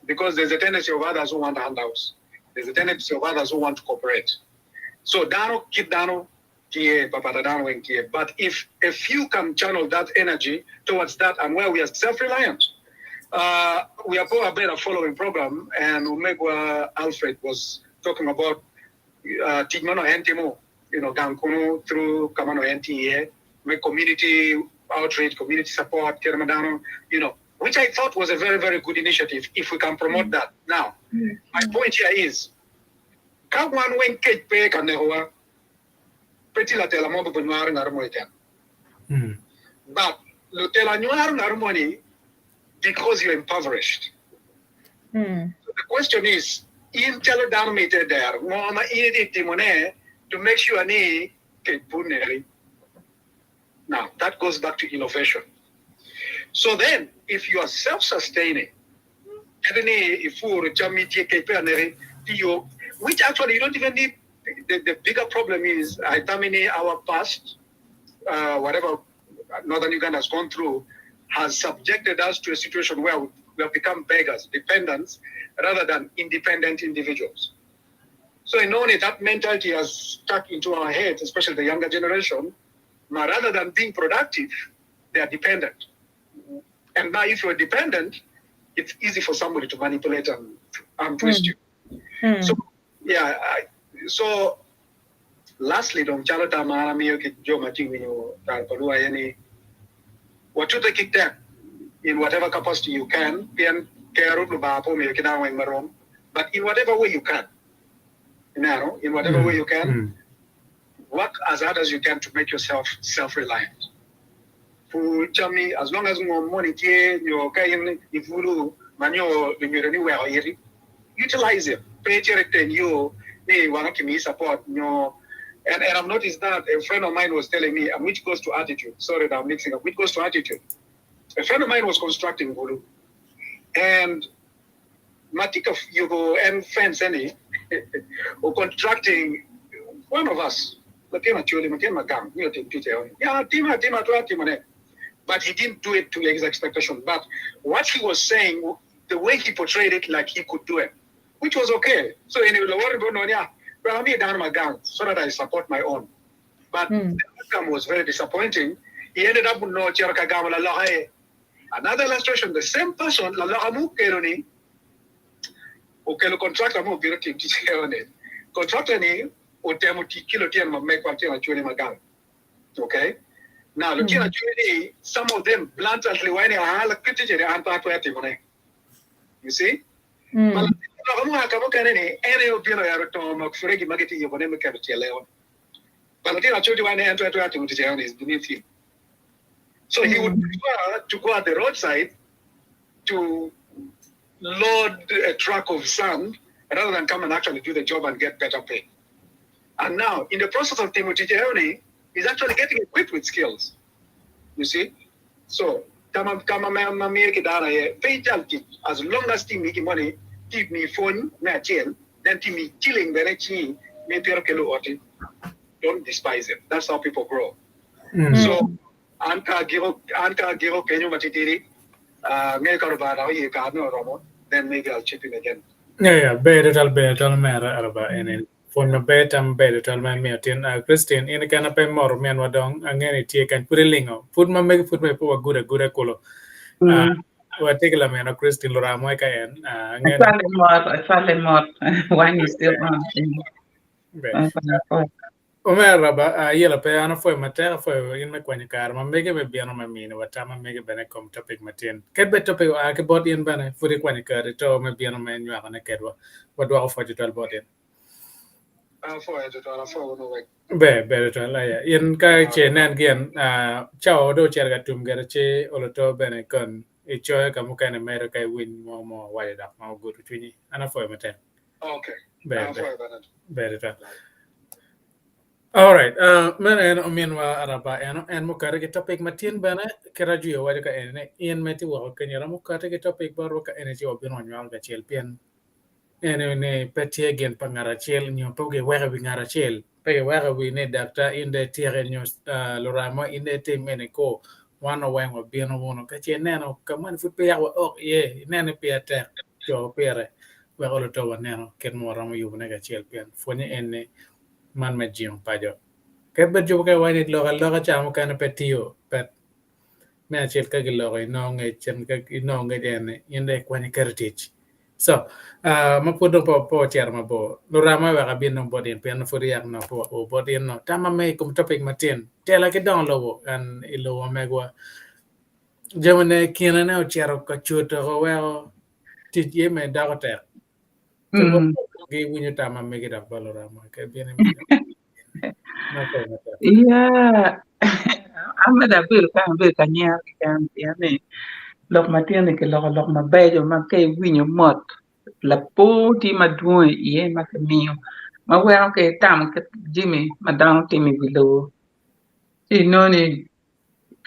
because there's a tendency of others who want handouts. There's a tendency of others who want to cooperate. So Dano keep Dano but if a few can channel that energy towards that and where we are self-reliant, we are probably a following program, and Umegwa Alfred was talking about Tigmano Entimo, Gankuno through Kamano NTA, with community outreach, community support, Keramadano, which I thought was a very, very good initiative if we can promote that. Now, my point here is, Kagwan when Kate Pay Kanewa, Pretty la Tela Mobo Bunuar and Armoitan. But Lutela Nuar and Armoni, because you're impoverished. So the question is, in Telo dominated there, Mama Edith Timone to make sure any puneri. Now that goes back to innovation. So then, if you are self-sustaining, which actually you don't even need. The bigger problem is, our past, whatever Northern Uganda has gone through, has subjected us to a situation where we have become beggars, dependents, rather than independent individuals. So in only that mentality has stuck into our heads, especially the younger generation. Now, rather than being productive, they are dependent. And now if you're dependent, it's easy for somebody to manipulate and twist you. So, yeah, so lastly, don't charata maramio ki jo mating you tarpalua yani what you take it in whatever capacity you can, but in whatever way you can. In whatever way you can, work as hard as you can to make yourself self-reliant. For Chami, as long as you money you can utilize it. Pay you want to me support and I've noticed that a friend of mine was telling me, which goes to attitude. Sorry that I'm mixing up, which goes to attitude. A friend of mine was constructing Gulu. And Matika Yugo and friends any or contracting one of us. But he didn't do it to his expectation. But what he was saying, the way he portrayed it, like he could do it, which was okay. So anyway, so that I support my own. But the outcome was very disappointing. He ended up with no another illustration, the same person, contractor okay? Now looking at some of them bluntly you see? So he would prefer to go at the roadside to load a truck of sand rather than come and actually do the job and get better pay. And now, in the process of Timothy Jeoni, he's actually getting equipped with skills. You see? So, as long as he making money, keep me phone, then me killing the don't despise it. That's how people grow. So, Anka Giro Kenyo Matitiri, then maybe I'll chip in again. Yeah, better matter about any. For the better, better me Christian in a canopy more men were done, and any take and put a lingo. Put my make put my poor good color. What take a man of Christian Loramoika and I fell in more. Wine is still on. Omera ba yela pe ana foi matera foi in me kwani kar ma mege be biano ma mine wata ma mege bene kom topic matin ket be topic a ke bot in bene furi kwani kar to me biano me nywa na kedwa wadwa fo digital bot in For to ala for no way. be to la ya in ka che nan gen chao do cher ga tum gere che oloto bene kon e cho ka mu kana mere kai win mo wale da ma go to twini ana foi matin Okay. be to all right. Men en omin wa araba en mo kare ke topic matin bana kera juyo wa ka en meti wa ka nyara mo kare ke topic baro ka energy obin on yal ga chel pien en ne petie gen pangara chel nyo poge wa ga ngara chel pe wa ga wi ne dakta in de tiere nyo lorama in de te mene ko wana wa ngo bien wono ka chen neno ka man fu pe ya wa ok ye nene pe ta jo pere wa ko to wa neno ken mo ramo yu ne ga chel pien foni en man me jiong pajo ke bet jo ke wani loga chamo kana petio pet me achel ka giloga no nge chen ka no nge den inde kwani heritage so ma podo po cher ma bo lo rama wa bin no bodin pen furi yak no po o bodin no tama me kum topic matin tela ke don lobo an ilo megwa jemane kina na cher ka chuto go wa ti ye me da ko ter ke bo ge winyo tama me ge da balorama ke bien me Yeah. Amada bil ka nyar kan tiane. Lok ma tiane ke lok ma bejo ma ke winyo mot. La po ti ma duo ye ma ke miyo. Ma wero ke tam ke jimi ma dang ti mi bilo. Ti no ni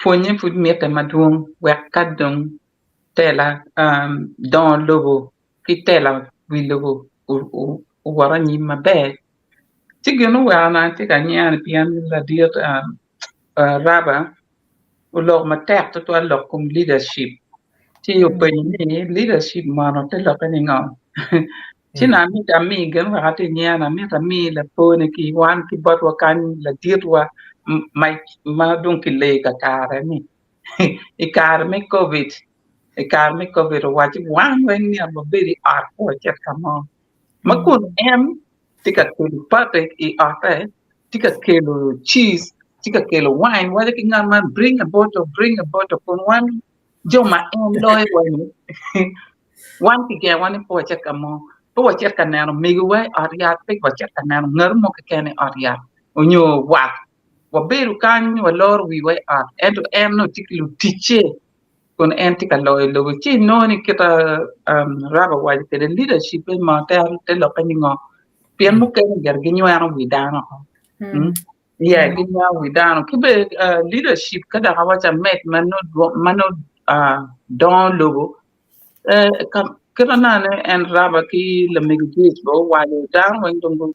fonye fut miete ma duong wek kadong tela don lobo ki tela wilogo u wara ni ma be. Ti geno wera na ti ka nyar pian la diet raba u lok ma tek to lok kum leadership ti yo pe ni leadership ma no te lok ni ngam ti na mi ta mi gen wa ti nya na mi ta mi la po ne ki wan ki bot wa kan la diet wa mai ma dun ki le ka kare ni i kare me covid i kare me covid wa ti wan wen ni ba beri ar ko chet ka mo ma kun em ti ka kelu pate i ate ti ka kelu cheese ti ka kelu wine wa ki ngama bring a bottle kun wan jo ma em loy wa ni wan ki ge wan po chet ka mo po chet ka na mi we aria pe po chet ka na ngar mo ka kene aria onyo wa beru kan wa lor wi we to em no ti kelu tiche kun en ti ka loy lo chi no ni kita raba wa ke leadership ma te lo ka ni ngo pian mu ke ger gi nyaro wi dano yeah gi nyaro wi dano ki be leadership kada ha wa cha met mano don logo kam kira na ne en raba ki le me gi bo wa le dan wa ndongo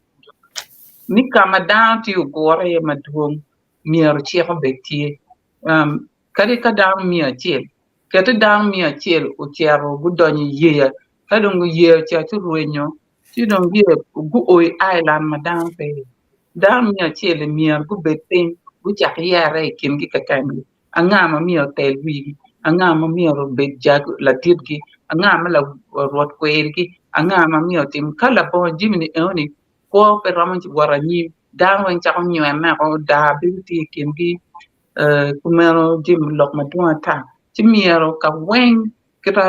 ni kama down ti gore ma duong mier chi ko betie kadi ka down mier chi kete down mier chi o tiaro gudonyi ye ka dong ye cha tu ruenyo ti dong ye gu oi island ma down pe down mier chi le mier gu betin gu cha yare kin gi ka kan anga ma mier tel wi anga ma mier be jag la tidgi anga ma la rot kwergi anga ma mier tim kala bo jimini oni ko pe raman ci wara ni dan wen cha ko nyuen na ko da bi ti kin gi kumero jim lok ma tuata ci miero ka wen kita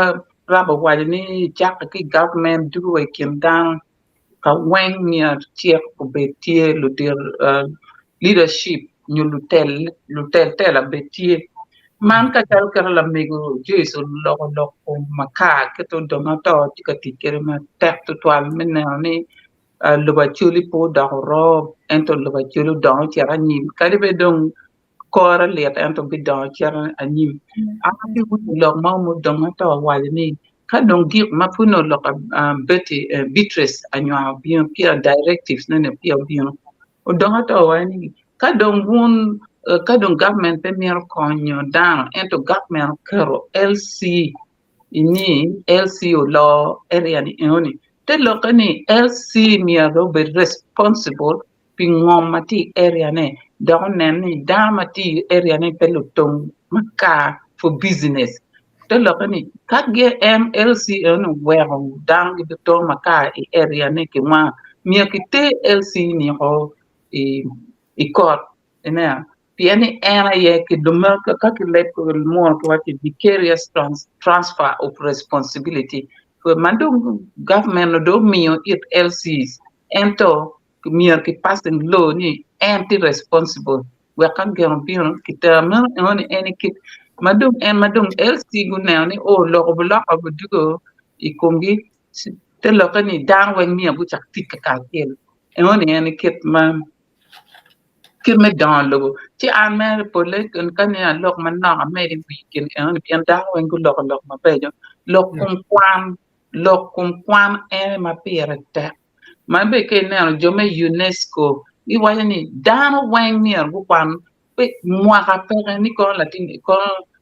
raba waje ni jak ki government du we kin dan ka wen mier tiek ko be tie lu dir leadership ñu lu tel a be tie man ka tal kar la mego jesu lok ko maka ke to do ma to ti ka ti kere ma tek to twal men ni lo ba chuli po da ro ento lo ba chulu do ti ra ni ka be dong kora le ento bi do ti ra ani a ti wu lo ma mu do ma to wa ni ka dong gi ma pu no lo ka beti beatrice anyo bien pia directives ne pia bien o do ma to wa ni ka dong won ka dong government pe mi ko nyo down ento government kero lc ini lc o law area ni oni te lokani LC miado be responsible pingomati area ne down ni damati area ne pelotong maka for business te lokani kage MLC no wero down the to maka area ne ke ma miakite LC ni ho ikot ina piani era ye ki dumel ka ki let ko more ko what vicarious transfer of responsibility for mandung government do mio it LCs ento mier ki passing law ni anti responsible we kan gero bion ki tamer on any kit madung LC gunna ni o lo ko lo ko dugo ikongi te lo ka ni dang wen mi bu chak tik ka kel on any kit man ki me dan logo ti a mer pole kan ya lok man na me di weekend en bien da wen ku lok ma pe jo lok kum kwan ma pere te ma be ke na jo me UNESCO i wa ni dan wen mi bu kwan pe moi ka pere ni ko latin ko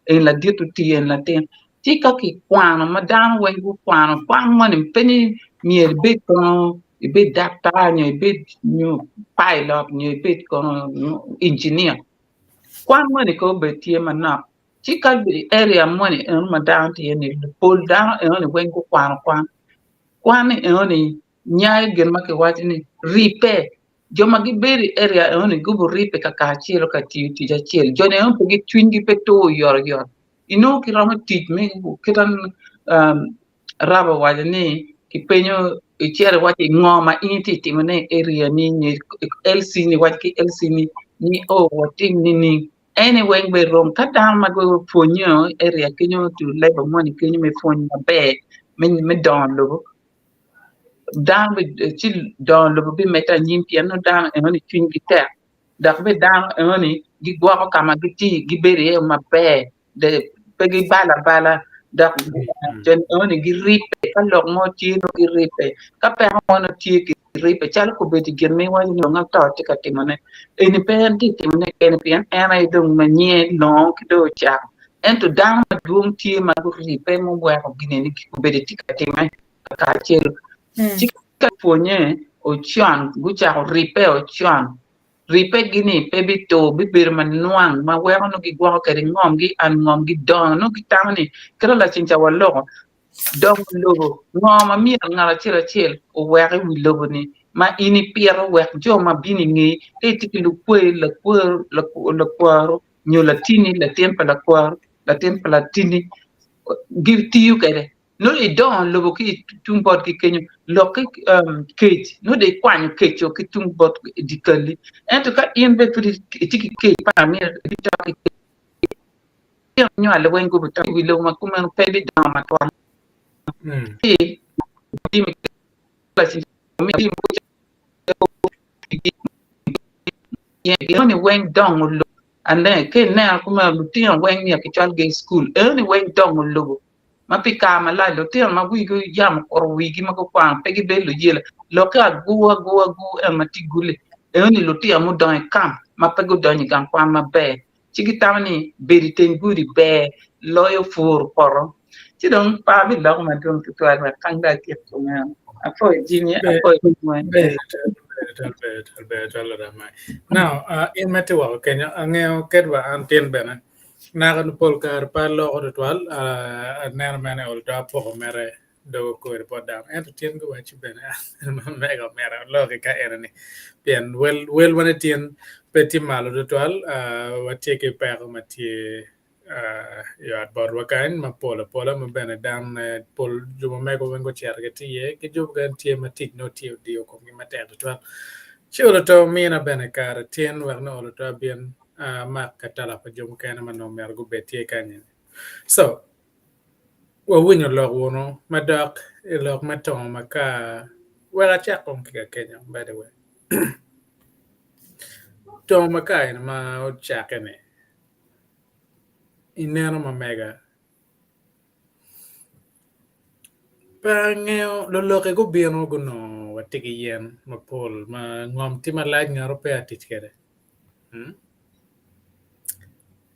en la ditu ti en latin ti ka ki kwan ma dan wen ku kwan ma ni pe ni mi be ko be doctor ni be new pilot ni be ko engineer kwan money ko be tie mana chika be area money en ma down tie ni pull down en wen ko kwan en nyaay gen ma ke wati ni repair joma gi beri area en gubu repair ka chielo ka ti ja chiel jone en gi twingi pe to yor ino ki rama tit me kitan um, raba wajani ki penyo chere wati ngoma inti timene area ni LC ni wati LC ni wati ni anyway be rom ka down ma go fonyo area kinyo to labor money kinyo me fonyo be me don logo down with chill don logo be meta nyimpi no down e honi twin giter dak be down e honi gi gwa ko kama gi bere ma be de pegi bala dak jen honi gi ripe ka lok mo ti no gi ripe ka pe hono ti gi ripe chal ko be ti germe wa no nga to ti ka timone eni pen ti timone ken pen ana i dong ma nye no ki do cha ento down ma dum ti ma go ripe mo wa ko gine ni ko be ti ka timone ka chelo chika PWONYE ochian gucha ripe ochian ripe gini pebi to bibir man nuang ma wero no gi gwa keri ngom gi an ngom gi don no gi tamani kero la chincha wallo dong logo ngom mi ngara chira chil o wero wi logo ni ma ini piero wek jo ma bini ngi te tikilu kwe la kwaro nyo la tini la tempa la tini give to you kere no le don lobo ki tumbot ki kenyu lo ki cage no de kwanyu cage o ki tumbot di kali en to ka in be pri tiki cage pa mi di ta ki nyo ale wen go ta wi lo ma kuma pe bi don ma to di mi la si mi di mo ye ni wen don lo and then ke na kuma lu ti wen ni ki chal ge school ni wen don lo ma pika ma la lo te ma wi go yam or wi gi ma ko kwa pe gi be lo yela lo ka gu e ma ti gule e ni lo te mo don kam ma pe go don kan kwa ma be ti gi tamani be ri ten guri be lo yo fur poro ti don pa bi lo ma don to ma kan da ke to ma a fo jini a fo mo now in metiwa kenya angeo kedwa antien bena nagan polkar palo ritual ner mane olta po mere do ko podam en tien go wachi bena mega mera logi ka erani bien wel wane tien petit malo ritual watie ke per matie yo at bor wakain ma pola ma bena dam pol juma mego wengo cherge tie ke jub gan tie matik no tie dio ko mi mater ritual chulo to mina bena kar tien warno to bien mak katala pa jom kana mano mergo betie kanyen so wa winyo log wono madak log matong maka wala cha kon ka Kenya by the way to maka ina ma o cha kene ineno ma mega pangeo lo ke go bieno go no watigi yen ma pol ma ngom ti ma laj ngaro pe atich kere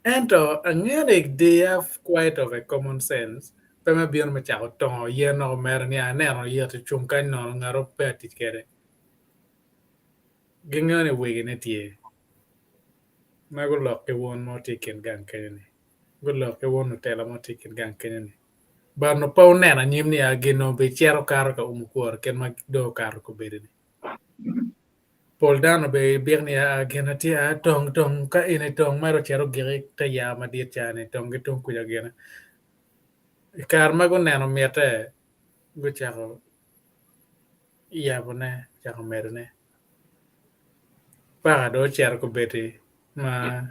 ento angere they have quite of a common sense pema bieno ma chako tongo yen no mer ni aneno yete chung kan no ngaro pe atich kere gingane wege ne tie ma go lok ke won mo tiken gan kene go lok ke won Tela mo tiken gan kene bar no pau nena nyim ni agino be chero karo ka umkuor ken ma do karo ko bedeni Poldano be birnia genatia tong ka ine tong maro chero giri ta ya ma dia chane tong gitung kuja gena karma go nano mete go charo iya bone charo merne pa do chero ko beti ma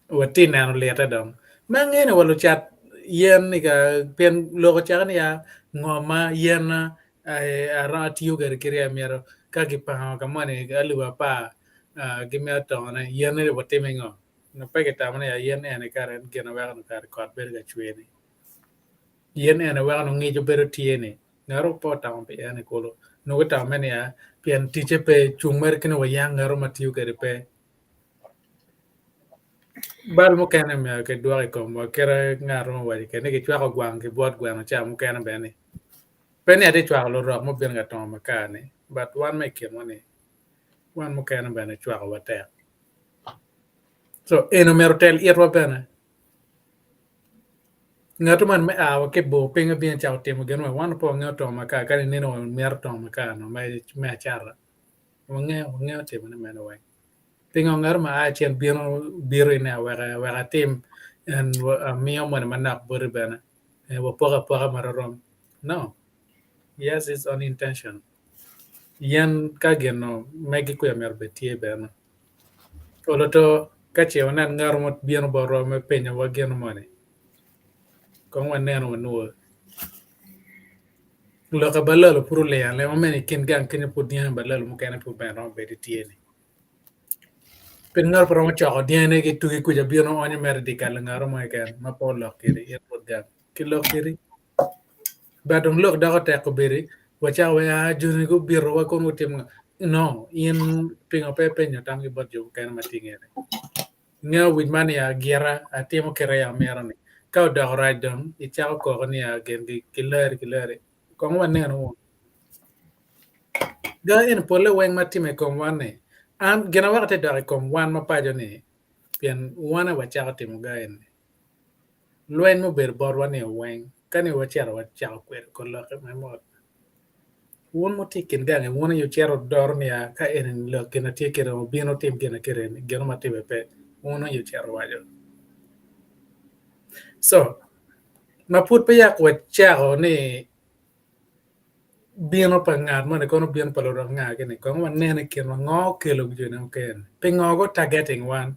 wati nano leta dong mangene walu chat yen ni ka pen logo chani ya ngoma yen ara tiu gar kiri amero ka gi pa ka mane aluwa pa gimya tone yen ni wati mengo no pege tamane ya yen ene karen gena wa no kar kot ber ga chweni yen ene wa no ngi jo ber tiene ngaro po tam pe ene kolo no go tamane ya pian tiche pe chungmer kene wa yang ngaro matiu gar pe bal mo kene me ke duare ko mo kera ngaro mo wadi kene ke chwa ko gwang ke bot gwang cha mo kene bene pene ade chwa lo ro mo ben ga ton ma kane but one me ke mo ne one mo kene bene chwa ko wate so eno merotel irwa bene ngato man me awa ke bo penga bien cha temo gen wa one po ngato ma ka kane ne no mer ton ma ka no me chara mo nge temo ne me no wa pingo ngar ma a chen biro ne wa tim en mio man manak bur bene wo poka mararom no yes it's unintentional yan kageno megi ku yamer betie bene oloto kache onan ngar mot bien boro me penya wa gen mone kon wan neno no lo ka balalo puru le yan le mamene kin gan kin pu dien balalo mo kana pu ben ron be tie ni pen ngar pro mo chako dien ne ki tu ku ja bien onye mer di kal ngar mo ken ma po lo kiri yer pod gan ki lo kiri badong lok da ko tek ko beri wacha wa ya juni go biro wa kon utim no in pinga pepe nya tam ki bot jo kan matingere nga wit man ya giera atimo kere ya merani ka da rajdom i cha ko ni ya gendi kilare kon wan ne no ga en pole wen matime kon wan ne an gena wa te da kon wan ma pa jo ne pian wana wacha timo ga en luen mo ber bor wan ne wen kani wacha kwer ko lo me mo won mo tikin gange wona yo chero dormia ka en lo kena tikere o bino tim kena keren geno matibe pe wona yo chero wajo so ma put pe yak we chero ni bino pa ngat mo ne kono bino pa lo nga kene ko ma nene ken ngo kelo gjo na ken pe ngo go targeting one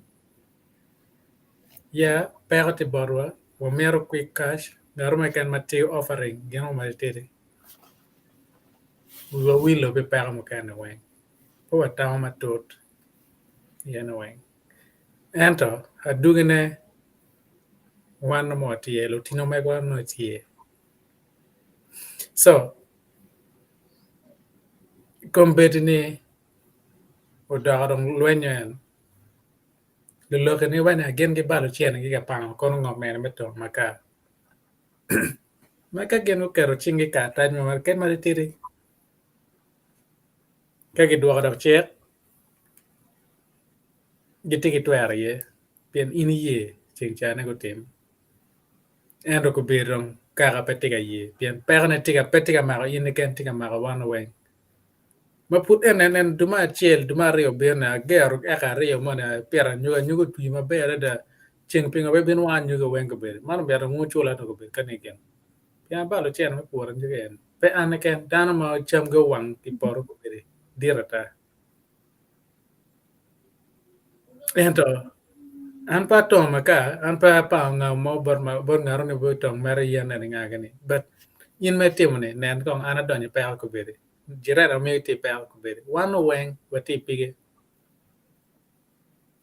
ya pero ti borwa wo mero quick cash ngaro ken mati offering geno ma tete we will be para mo ken we po ta ma tot yen we ento adugene one more tie lo tino me gwa no tie so kombetini o dagadong lwenyen lo loke ni wana gen ge balo chien ge pang kono ngom men meto maka gen o kero chingi ka tan mo ken mari tiri ka ge duwa da che ge tiki twere ye pien ini ye ching chane go tim endo ko birong ka petika ye pien perne petika ma ini ken tika ma wana wen ma put en duma chiel duma rio bena gero eka rio mana pera nyugo tui ma bere da ching pinga be bin wan nyugo wen ko be man bere ngu chula to ko be kaniken ya ba lo chen ma puran nyugo en pe an ken dana ma cham go wang ti por ko be dirata ento an pa to maka an pa nga mo bor ngaro ne bo tong mare yen ne nga gani but in me timone nen kong ana donye pe ko be jira na me ti pe ko be wan wen wati pige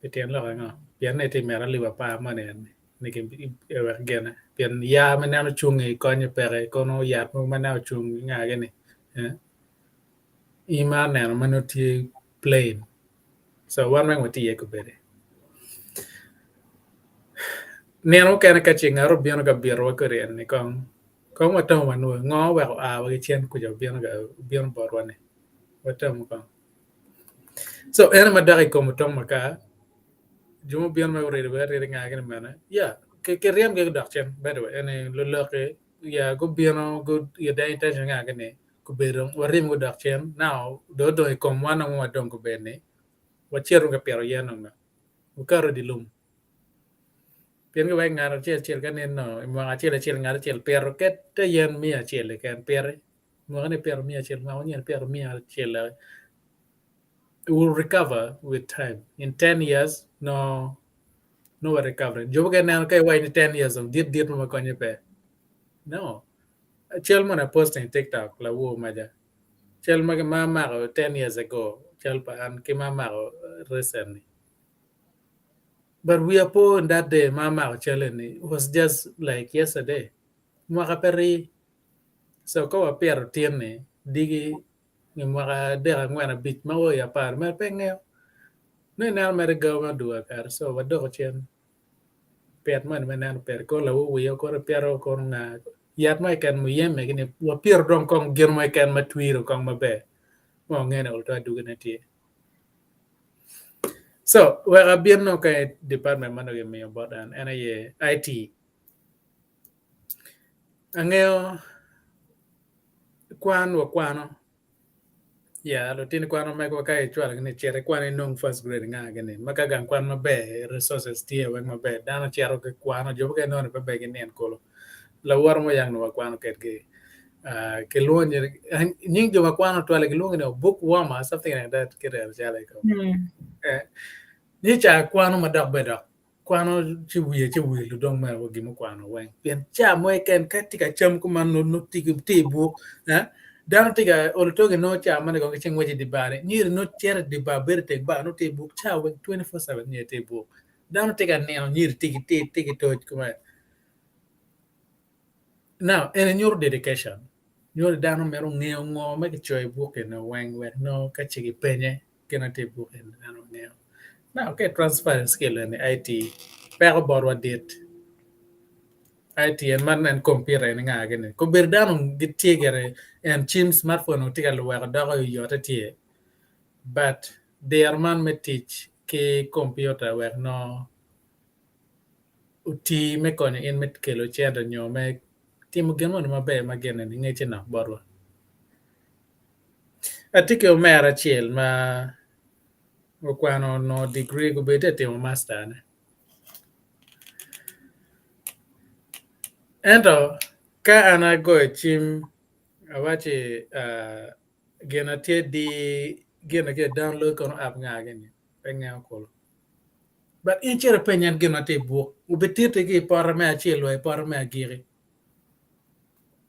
Pitian lo nga pian ne ti mera liwa pa mane ni ke e gena pian ya mena no chungi ko ni pere ko no ya mo mena chung nga gene i ma ne no mano ti plain so wan wen wati e ko bere ne no kana ka chinga ro biano ga biro ko re ni ko ma to wan ngo wa a wa chen ku jo biano bor wane watam ko so ena ma dai ko mo to maka jumo bian ma re nga gene mana ya ke riam ke dak chen by the way ene lo ke ya go biano go ya dai intention nga gene ku bedo warim go dak chen now do e kom wana wa dongo bene wa chero ga pero yeno na u karo di lum pien ga wai ngaro chel ga nen no mo ga chel ngaro chel pero ket te yen mi a chel kan pere mo ne pero mi a chel ma yen pero mi a chel will recover with time in 10 years no recovery jo ga nan kai wai ni 10 years of dit mo ko pe no chel mo na post in TikTok la wo ma ja chel ma 10 years ago chel pa an ki ma recently but we are poor in that day mama chelen it was just like yesterday mwaka peri so ko apero tiene digi ni mwaka dera ngwana bit ma wo ya par ma penge ne na mer go ma dua kar so wado chen pet man menan per ko la wo yo ko pero ko na yat mai kan mu yeme gini wa pier don kong gir mai kan ma twiro kong ma be mo ngene ul ta du gene ti so we are bien no kai department man ge me about an ye IT angeo kwano ya lo tin kwano me ko kai chwal ne chere kwano nong first grade nga gene maka gan kwan ma be resources tie we ma be dana chero ke kwano jo ke no be be gene en kolo la war mo yang no kwano ket ke ke lonye nying jo kwano to le lonye no book warmer something like that ke re jale ko ni cha kwano ma dak be dak kwano chi wiye lu dong ma wo gimu kwano wen pien cha mo ken katika cham ko man no ti bu dan tiga ol toge no cha man ko ching weji di bare ni no cher di ba berte ba no te bu cha wen 24/7 ni te bu dan tiga ne on ni tigi to kuma now in your dedication your dan mero ngeo ngo me ke choy bu ke no wen no ka chigi penye ke na te bu ke dan ngeo now okay transfer skill in IT pero borwa dit IT and man and computer and nga gene ko berdano gitigere and chim smartphone o tiga lo wa da yo tie but their man me teach ke computer were no uti me kon in met ke lo chendo nyo me timo gemo ma be ma gene ni ngeche na borwa atike o mera chiel ma o kwano no degree go bete timo master ne ento ka ana go chim awache gena tie di gena ke download kono app nga gene penga ko but in chere penyan gena te bu ubetite ke par me achelo e par me agiri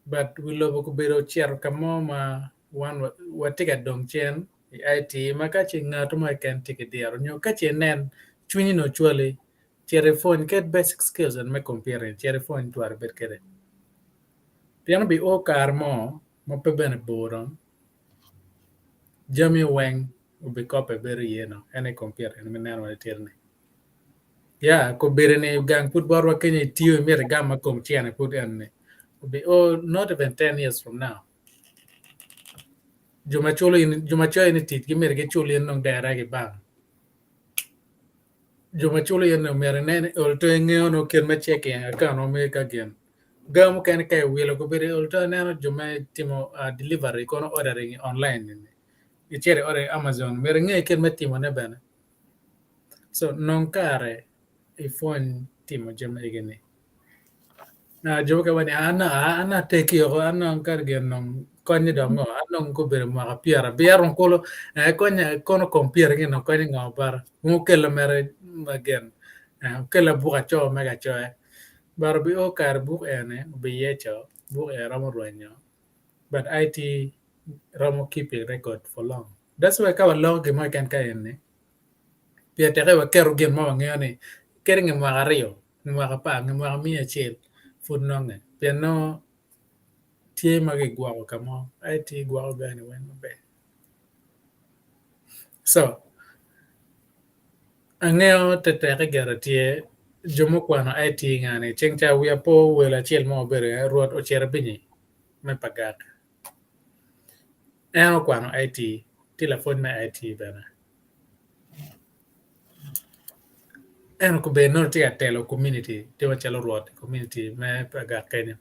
but we lobo ko bero cher kamo ma wan watika dong chen IT maka chinga to ma kan tike diaro nyo ka chenen chuni no chwale chere phone get basic skills and me compare chere phone to arbet kede piano bi o karmo mo pe bene boron Jami Wang will be copy very any compare and menan wa tirne ya ko berene gang put barwa kenya tiyo mere gamma kom tiana put and will be not even 10 years from now juma chulo in tit ki mere ke chulo in nong dara ke bang juma chulo in no mere ne ol to ngeo no ken me check ka no me ka gen gam kan kai wilo ko bere ol to ne juma timo delivery kono ordering online ichere ore Amazon mere nge ken me timo ne bana so non kare phone timo jema igene na joka wani ana teki yo ana kar gen non konye dongo ana ko bere ma piara biaron kolo konye kono compare gen no konye ngabar mo kelo mere magen kelo buka cho mega cho bar bi o kar bu ene bi yecho bu ramo roenyo but IT ramo keep a record for long that's why ka long ke ma kan ene pia tere wa keru gen ma ngene kering ma gario ma pa ma mi achel fud nonge pia no tie ma ge gwa kamo IT gwa gani wen be so angeo te tere garatie jomo kwano IT ngane chengcha wi po wela chel mo bere ruot o chere binyi me pagak eno kwano IT telefon me IT bana eno ko be no tia telo community te wa chelo ruot community me pagak kenya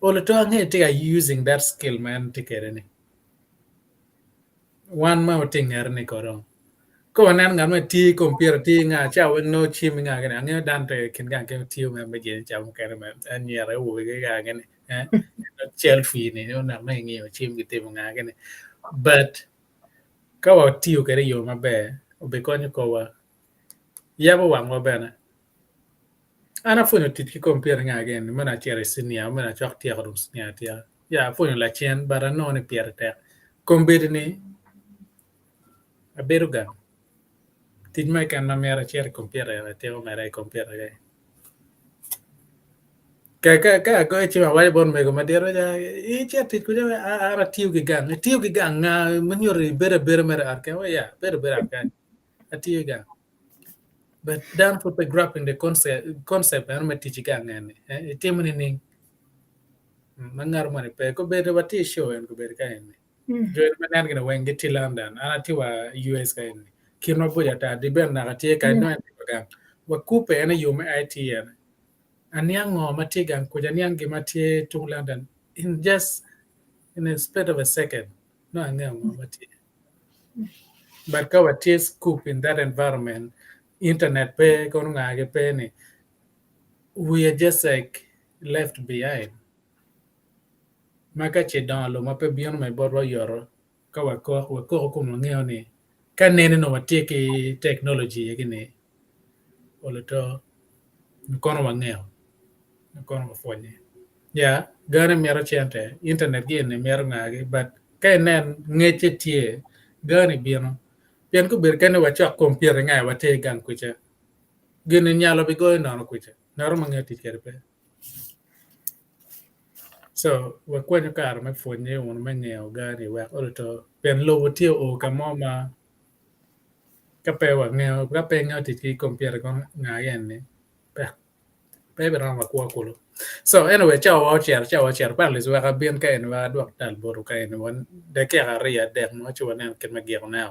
all the time they are using that skill man to get any one more thing erni korong ko nan ngan ma ti computer ti nga cha wen no chim nga ga nga dan te kin ga ke ti me me je cha mo ka me an ye re wo ga ga ne eh chel fi ni no na me ngi chim ki te nga ga ne but ka wa ti o ke re yo ma be o be ko ni ko wa ya bo wa mo be na ana fu no ti ki computer nga ga ne me na chere sinia me na chok ti ga rum sinia ti ya fu no la chen bara no ne pier te computer ni a beruga Tid mai kan na mera cer computer te o mera computer ka go ci ma wale bon me go madero ja I cer tit ku ja ara tiu ki gang nga manyor bere mera arka wa ya bere arka tiu gang but dan put the grab in the concept and me tiji gang ne tiu ni ni mangar mane pe ko bere wati show en ko bere ka en jo man gonna wen get London ana ti wa US ka en kirno boja ta di ben na tie ka no en gang wa kupe ene yume IT en anyang matigan ko anyang gi matie to London in just in a split of a second no anyang mati but ka watie scoop in that environment internet pe ko nga ge pe ni we are just like left behind maka che dan lo ma pe bion mai borwa yoro ka wa ko mo ngeo ni ka nene no watie ki technology gi ni oloto kono wa ngeo kono wa fonye ya gane mero chente internet gi ne mero ngage but kay nen ngeche tie gane bieno bien ko ber kane wacha computer ngai wate gan kucha gene nyalo bi go no kucha naro mangeti kerpe so wa kwenyo kar me fonye won mengeo gane wa oto ben lobo tie o kamo ma kape wa ngeo kape ngeo ti computer kon ngayen ne pe ran wa kwa kulo so anyway chao chair par les wa bien ka en wa do tal boru ka en won de ke ria de no chu nen ken ma gero na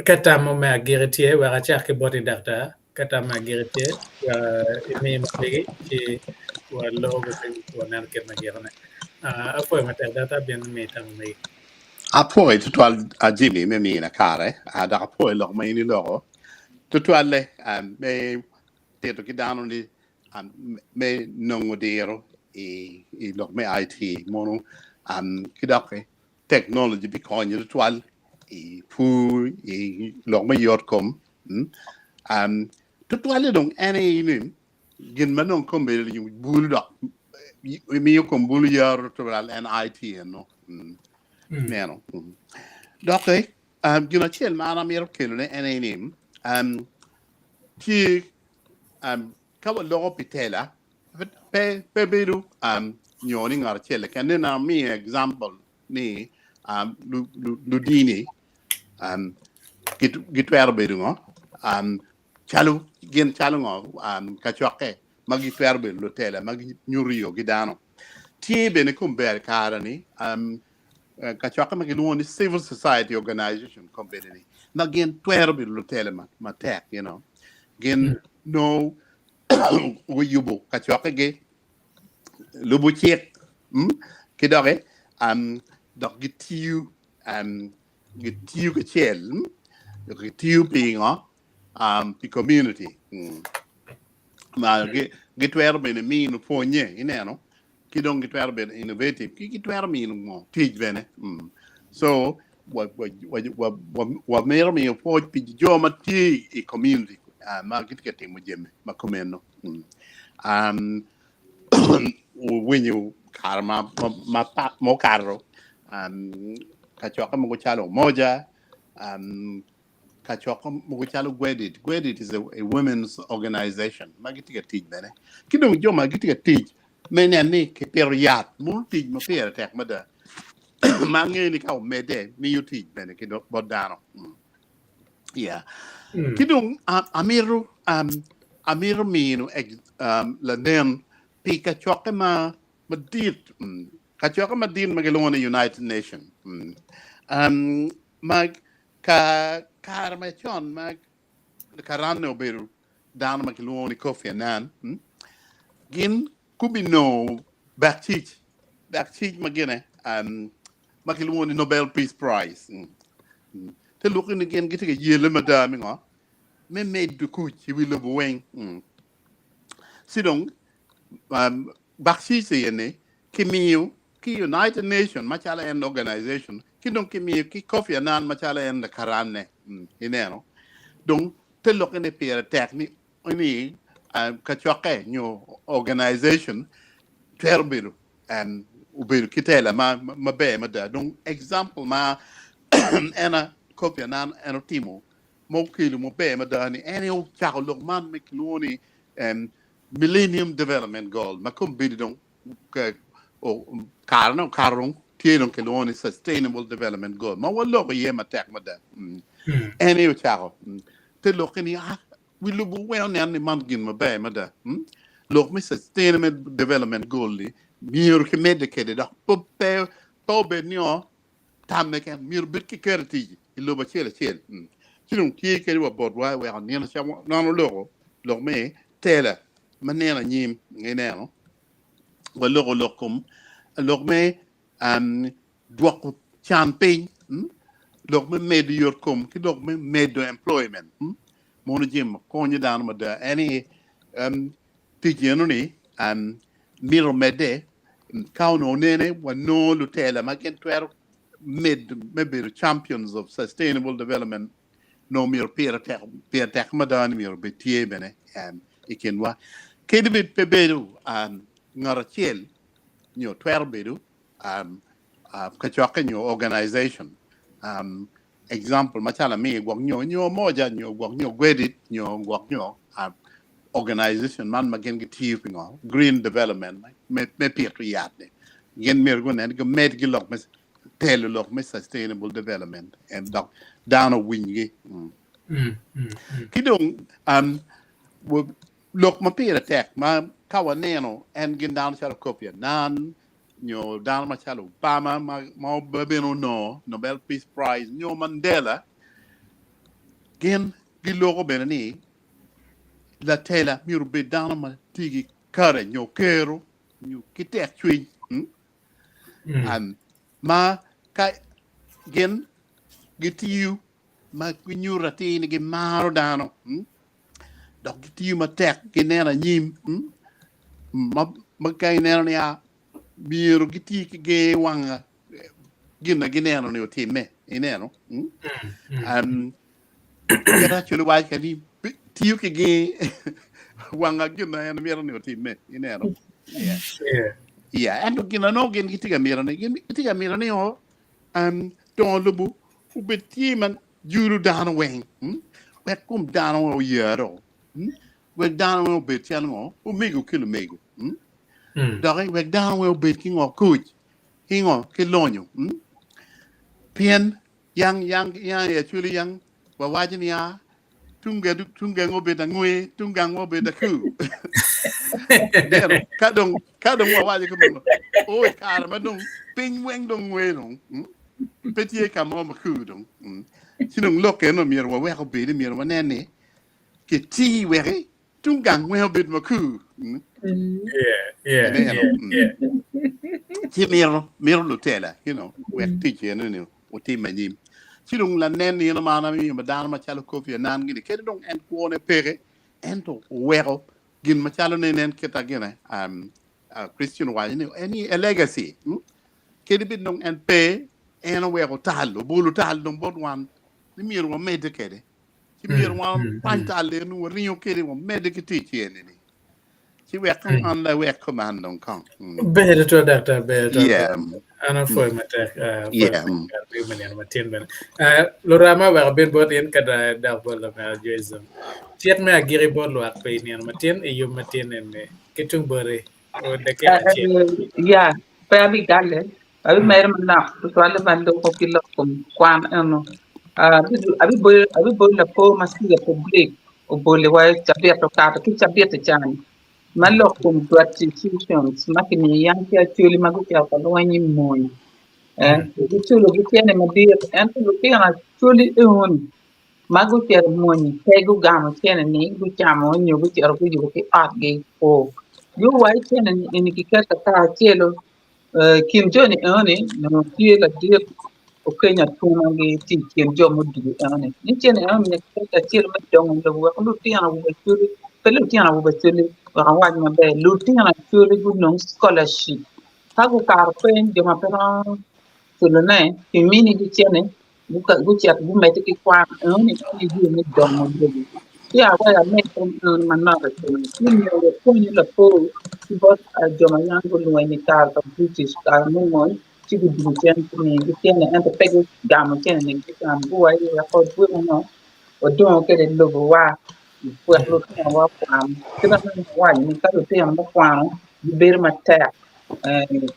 kata mo ma gertie wa cha ke body data kata ma gertie wa ni ma legi ci wa logo ke wa nen ken ma gero na afo ma ta data bien me tam me a poi tutwal a Jimmy me mi na kare a da poi lo mai ni lo tutwal le me te to kidano ni me nongo dero lo me IT mono kidoke technology bi ko ni tutwal fu lo me yotkom tutwal dong ene ni gin manon kombe yu bulu do mi yo kom bulu yor tutwal en IT no neno doke gina chel mana mi rokelo ne ene ni ti kawa logo pitela pe beru nyoni ngar chele kende na mi example ni ludini gitwer beru ngo chalu gen chalu ngo kachoke magi twer beru lutela magi nyuriyo gidano ti bene kumber karani kachoke magi luoni civil society organization company magin twer beru lutela ma tech you know gen no we yubo kachoke ge lubu chek kidore dok gitiu ke chel gitiu pingo pi community ma gitwer bene min PWONYE ineno kidong gitwer bene innovative gitwer min mo tij bene so wa mer mi po pi jo ma ti e community ma gitkete mo jeme ma komeno when you karma mo carro kachoka mo chalo moja kachoka mo chalo gwedit is a women's organization magitika tij bene kidong jo magitika tij mene ne ke periat mo tij mo per tek mada mangi ni ka mede ni yuti bene kido bodano yeah kidong amiru minu la nem pika choke madit kachoka madin magelona United Nation mag ka karma chon mag karano beru dan magelona Kofi Annan gin kubino backteach magene makilwoni Nobel Peace Prize te looking again getting a year madam ngo me made the coach we love wing sidong backteach yene kimiu ki United Nations machala and organization kidong kimiu ki Kofi Annan machala and the karane ineno donc te looking at peer technique ni kachoke new organization terbiru and ubiru kitela ma be ma da donc example ma ena Kofi Annan eno timo mo kilu mo be ma da ni ene o chako lok man me kiloni Millennium Development Goal ma kum bidi donc o karong tienong kiloni Sustainable Development Goal ma wallo ko yema tek ma da ene o chako te lokini we look well nan ni man gin ma be ma da lok mi Sustainable Development Goal li mir ke medikede da pope tobe nyo tamme ken mir bit ki kerti lo ba chele tinung ki ke wa bod wa we ni na chamo no lo me tela manena nyim ngene no wa lo lokum lo me dwak champagne lo me med yorkum ki lo me med employment mono jim ko ni dan ma da any tijeno ni miro mede kauno nene wano lutela magen twer maybe champions of sustainable development no mir peer tech madan mir betie bene ikenwa kedibit pebedu ngarachiel nyo twer bedu kachoke nyo organization example machala mi gwak nyo moja nyo gwak nyo gwedit nyo gwak nyo organization man magen getief ngo green development me peer yat ne gen mer go nen go med gi lok mes tele lok mes sustainable development and down a wingi kidong wo lok ma peer attack ma kawaneno and gen down chalo kopia nan nyo down ma chalo Obama ma babeno no Nobel Peace Prize nyo Mandela gen gi loko benani la tela miru be dana ma tigi kare nyo kero nyo kitek chui ma ka gen gitiu ma kunyura tini ge maro dano dok gitiu ma tek genera nyim ma kai nera ni a miru giti ge wanga gina genera ni otime ineno kera chulu wa kani tiu ke ge wanga gina en mira ni otime ineno and gina no gen gitiga mira ni o don lubu ubeti man juru dano weng we kum dano o yero we dano o betian ngo o mego kilo mego dare we dano o beti ngo kuj hingo kilonyo pien yang actually yang wa wajini ya tunga ngobe da ngwe tunga ngobe da ku dero kadong wa waji ko o kar ma dong ping weng dong ngwe dong petie kam o ma ku dong sinong loke no mir wa we ko be mir wa nene ke ti we tunga ngwe be ma ku ti mir lo tela we ti no o ti manyim silung la nen ni na mana mi ma dana ma chalo Kofi Annan ngi ke dong en ko ne pere ento wero gin ma chalo nen keta gene Christian wa ni any a legacy ke di bit dong en pe en wero talo bulu tal dong bod wan ni mir wa mede kede ci mir wa pantal le nu riyo kede wa mede ke ti ci ni ci we kan an la we command dong kan better to doctor better ana foi mate matien ben lorama wa ben bot en kada da bola ma jason tiet me agiri bot lo at pe ni matien e yo matien en ketung bore o de ke ya pa bi galle abi mer na to wala bando ko kilo kom kwan ano abi bol la po masiga public o bole wa tabia to ka to tabia te chan malo kom institutions makini yang kia chuli magu kia ko wani moy chulo gitiene madir ento gutiena chuli ehon magu kia moy tego gamo tiene ni gu chamo nyu gu tiro gu ki at ge ko You white and in the kikata ka cielo Kim Jong no tiela dia o Kenya tuma ngi ti Kim Jong di ane ni chene ane ne kata cielo ma dong lo wa lu ti ana wo chuli pelu ti ana wo chuli wa wa ma be lu ti ana chuli good no scholarship ha ko kar pen de ma pera chulu ne kimini di chene buka guchat bu meti ki kwa ane ni di ne dong mo ya wa ya me kon manna ka chulu ni yo ko ni la po because joma yangu luwa ni tar ka British ka mungon ci gu du chen ni gu chen en te pegu gam chen ni gu am bu wa ya ko bu no o don ke de lobo wa fu lu ta wa kwam ti na wa ni ka lu te am ba kwam di ber ma ta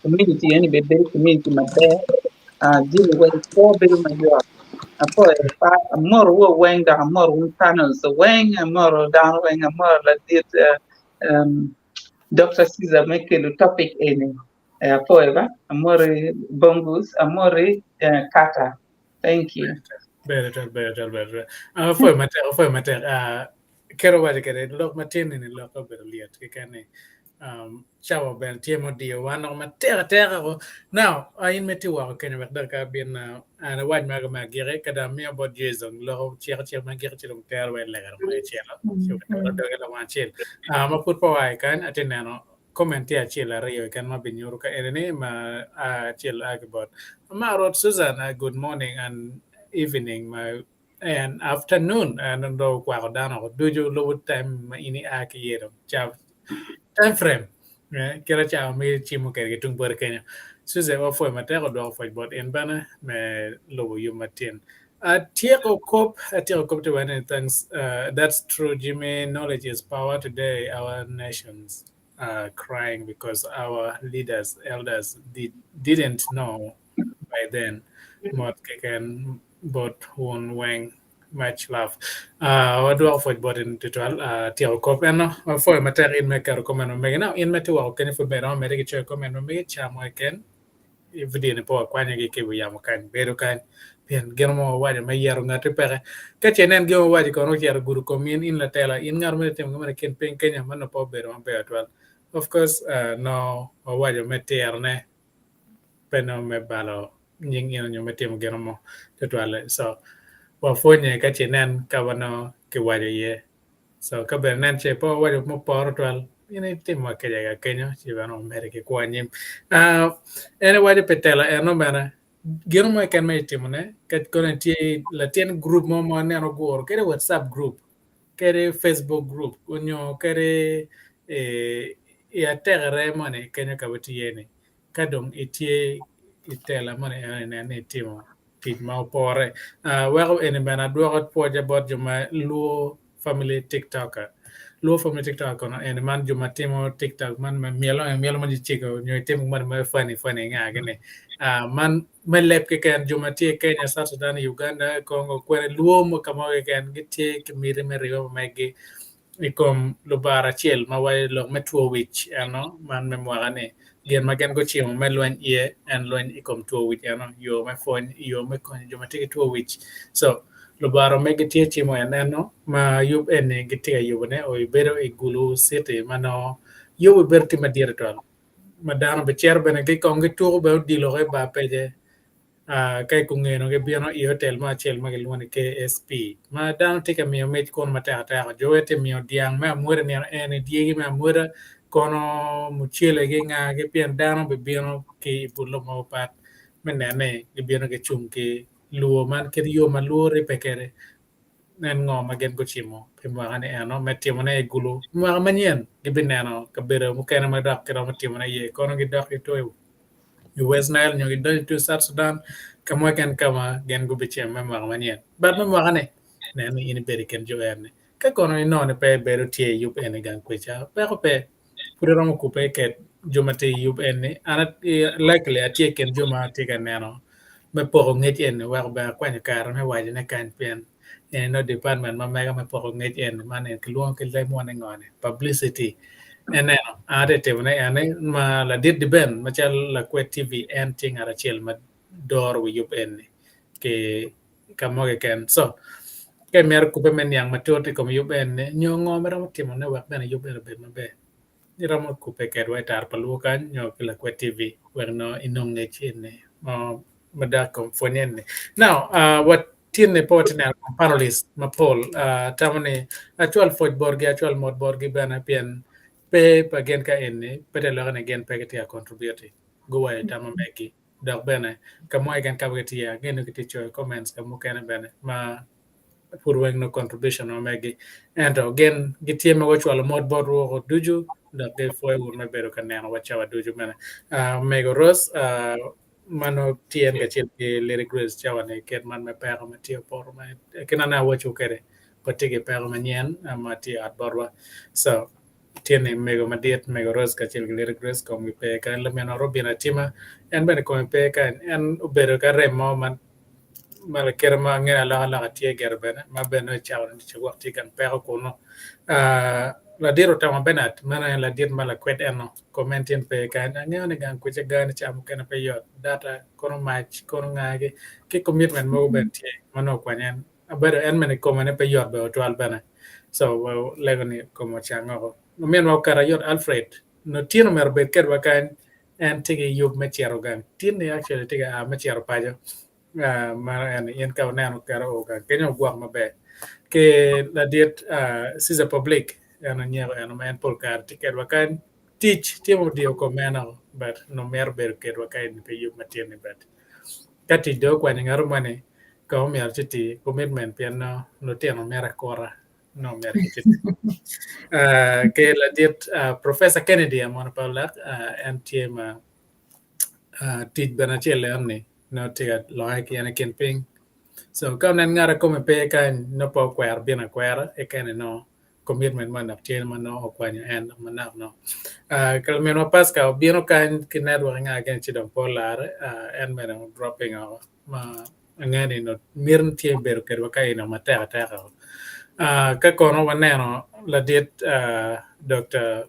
community ni be ber community ma be di wa ko ber ma yo apo pa amor wo wenga amor un panel so wenga amor down wenga amor la dit Dr. Caesar make the topic in forever. Amore Bongus, Amore Kata. Thank you. better. Foi mater. Quero waje kere lok matin ni lok better liat ke kane. Chawa ben tiemo dio wano mater ko. Now, ayin meti wa kene mek ka bin ana waj ma gire kada mi about Jesus lo chier ma gire chilum ter we le gar ma chiela. Chuka do ga ma chiel. Ma put pa wai kan atinano comment ya chiela rio kan ma bin yuru ka ene ma chiel agbot. Ma rot Susan good morning and evening and afternoon and do kwa dano do you low time ini aki yero cha time frame kira cha mi chimu ke tung por kenya suze wa foi mate ko do foi bot en bana me lobo yu matin tieko kop to when thanks that's true Jimmy knowledge is power today our nations are crying because our leaders elders didn't know by then Mot Keken bot one wang much love. What do I for bot in tutorial? Tiao cop and for material in make a comment on me now in metal can you for better medical chair comment on me cham I can if the po kwanya ke we yam kan beru kan pian germo wadi ma yaru ngati pere ka chenen go wadi kono yar guru komin in la tela in ngar me tem ngam ken pen kenya man po beru am be atwal of course no wadi meter ne peno me balo nying yo metimo germo tetwale so wa fonye ka chinen ka wano ke waje ye so ka bernan che po waje mo por twal ine timo ke ya kenyo chi vano amerike kwa nyim ene waje petela eno bana germo kan me timo ne ka konen ti la tien group mo ne no gor ke whatsapp group ke Facebook group kunyo ke ya terre mane kenyo ka wati yene kadong itie itela mane ne timo tit ma pore wa ene bana do po jabot juma luo family tiktoker luo family tiktoker no ene man juma timo tiktok man mielo man chiko nyo timo man ma funny nga gane man lep ke kan juma tie Kenya South Sudan Uganda Congo kwene luo mo kama ke kan gitie ke mire me riyo magi ikom lubara chiel ma wai lo metwo wich ano man me mwagane gen magen go chiemo me lwen ye and lwen ikom two wich ano yo me fon yo me kon joma tike two wich so lubaro me gitie chiemo ano ma yub ene gitie yub ne o ibero igulu city mano yub berti madire tol madano be cher bene ke konge tour be dilo ba peje kai kungeno ke biano i hotel ma chel ma gelwani KSP ma dan tika mi met kon mata ta jo ete mi diang ma muere ne ene diegi ma muere kono muchele ge nga ge pian dano be biano ke bullo mo pat menene ge biano ke chung ke luo man ke yo ma luo re pekere nen ngo ma gen ko chimo pe ma ane ano metimo ne gulu ma manien ge bineno ka bere mu kena ma dak ke ma timo ne ye kono ge dak to West Nile nyo gido to South Sudan kama kan kama gen go biche mama manien bad mama gane ne ni ini beri ken jo erne ka kono ni non pe beru tie yup ene gan kwecha pe ko pe pure rongo ku pe ke jomate yup ene ana likely atie ken joma te kan neno me poro nget ene wa ba kwa ni kar me wa ne kan pen en no department ma mega me poro nget ene mane ke luon ke le mo ne ngone publicity ene ade te ne ane ma la dit di ben ma chal la kwet TV en ting ara chel ma dor wi yup ene ke kamoge ken so ke mer ku be men yang ma toti kom yup ene nyo ngo mera timo ne wak bene yup ene be mabe iramo kupe kedwa tar palukan nyo kila kwa TV werno inong ne chine madako fonyen. Now what tiene potene panelist mapol tamane actual foot borgi actual mod borgi bana pian pe pagen ka enne pete lo ne gen pe ke contribute go wa tama meki dok bene kamo igen ka weti ya gen ke cho comments kamo kana bene ma purweng no contribution o megi and again gitie me wachwalo mod board wo duju da de foi wo me bero kaneno wachawa duju mena mego ros mano tien ga chil ke lyric grace chawa ne ket man me pero me tio por me kinana wachu kere patike pero me nyen ma ti at borwa so tiene mego madiet mego ros ka chil lyric grace ko mi pe kan le meno robina tima en bene ko mi pe kan en ubero ka remo man mala kerma ngena la tie gerbene ma beno chawn ci waxti kan pero ko no la diro tama benat mana la dir mala kwet eno commentin pe kan ngene gan ko ci gan ci am kan pe yot data kono match kono ngage ke commitment mo ben tie mano kwanyen abere en mene ko mane pe yot be to albana so legoni ko mo changa ko men mo kara yot alfred no tino mer be kerwa kan en tigi yub me chiaro gan tini actually tiga me chiaro pajo ma en yen ka nano kara o ka kenyo guak mabe ke la diet sisa public en nyero en men pol kar tiket wakan teach timo dio ko mena but no mer ber ket wakan pe yub matien but kati do kwa ngaro mane ka o mer chiti commitment pian no tieno mera kora no mer chiti ke la diet professor Kennedy amon pala en tema teach benachele anni no tiga like yana ken ping so kam nan ngara ko me pe kan no po kwer bina kwer e kan no commitment man of chain man no kwanya en man no kal me no pas ka bino kan kinar wa nga gen ci don polar en me no dropping ma ngani no mirn tie ber ker wa kai no mata ta ka kono waneno la dit dr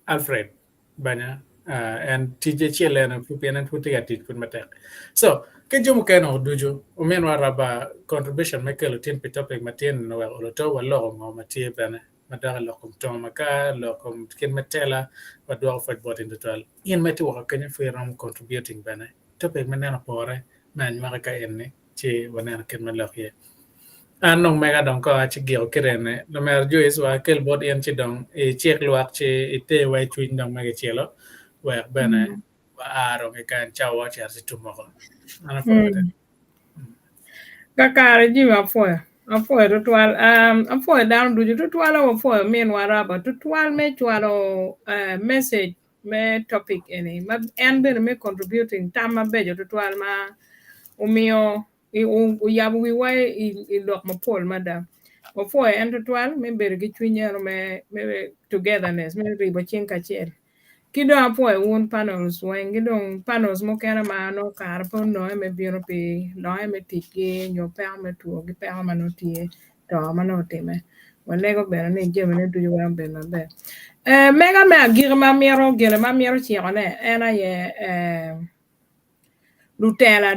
Alfred banya and TJ Chelen Pupian and Putigatit put matek. So Kajum Kano Dujo, Umen Waraba contribution Michael Tin Pitopic Matin no Oloto, a long or Matia Bana, Madara Locum Tomaka, Locum Kin Matela, but do offered bought in the 12. In Metua can you feel contributing Bana? Topic Manana Pore, Man Maraka Enne, Che, Wanana Kin here. Anong mega dong ko achi gil kirene no mer juis wa kel bot en chi dong e chek luak chi ite wai chuin dong mega chelo wa bene wa aro ke kan chawa chi arsi tumoko ana forward Kakara jiwa afoya tutwal afoya down duju tutwal afoya men waraba tutwal me chwalo message me topic ene ma en bene me contributing tama bejo tutwal ma umio uyabu wi wai I lok mapol madam afoya en tutwal me bere gi chunyero me togetherness me ribo chien kachiel kido apoya won panels wen gidong panels mo kena ma no kar po no me biro pi no me tiki nyo pa me tuo gi pa ma no tie to ma no time wale go bere ni je me du wa be na be mega me agir ma miero gele ma miero chi one ena ye Lutela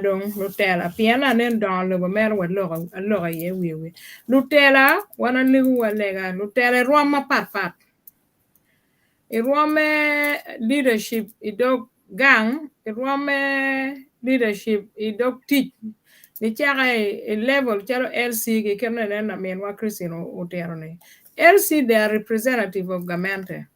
piana nen don le mer wa lo ye wi Lutela wana ni wa lega Lutela ro ma pat Irwame leadership idok gang, irwame leadership idok teach. Ni chaka level chalo LC ki kerne na menwa Christine Oterone. LC they are representative of Gamente.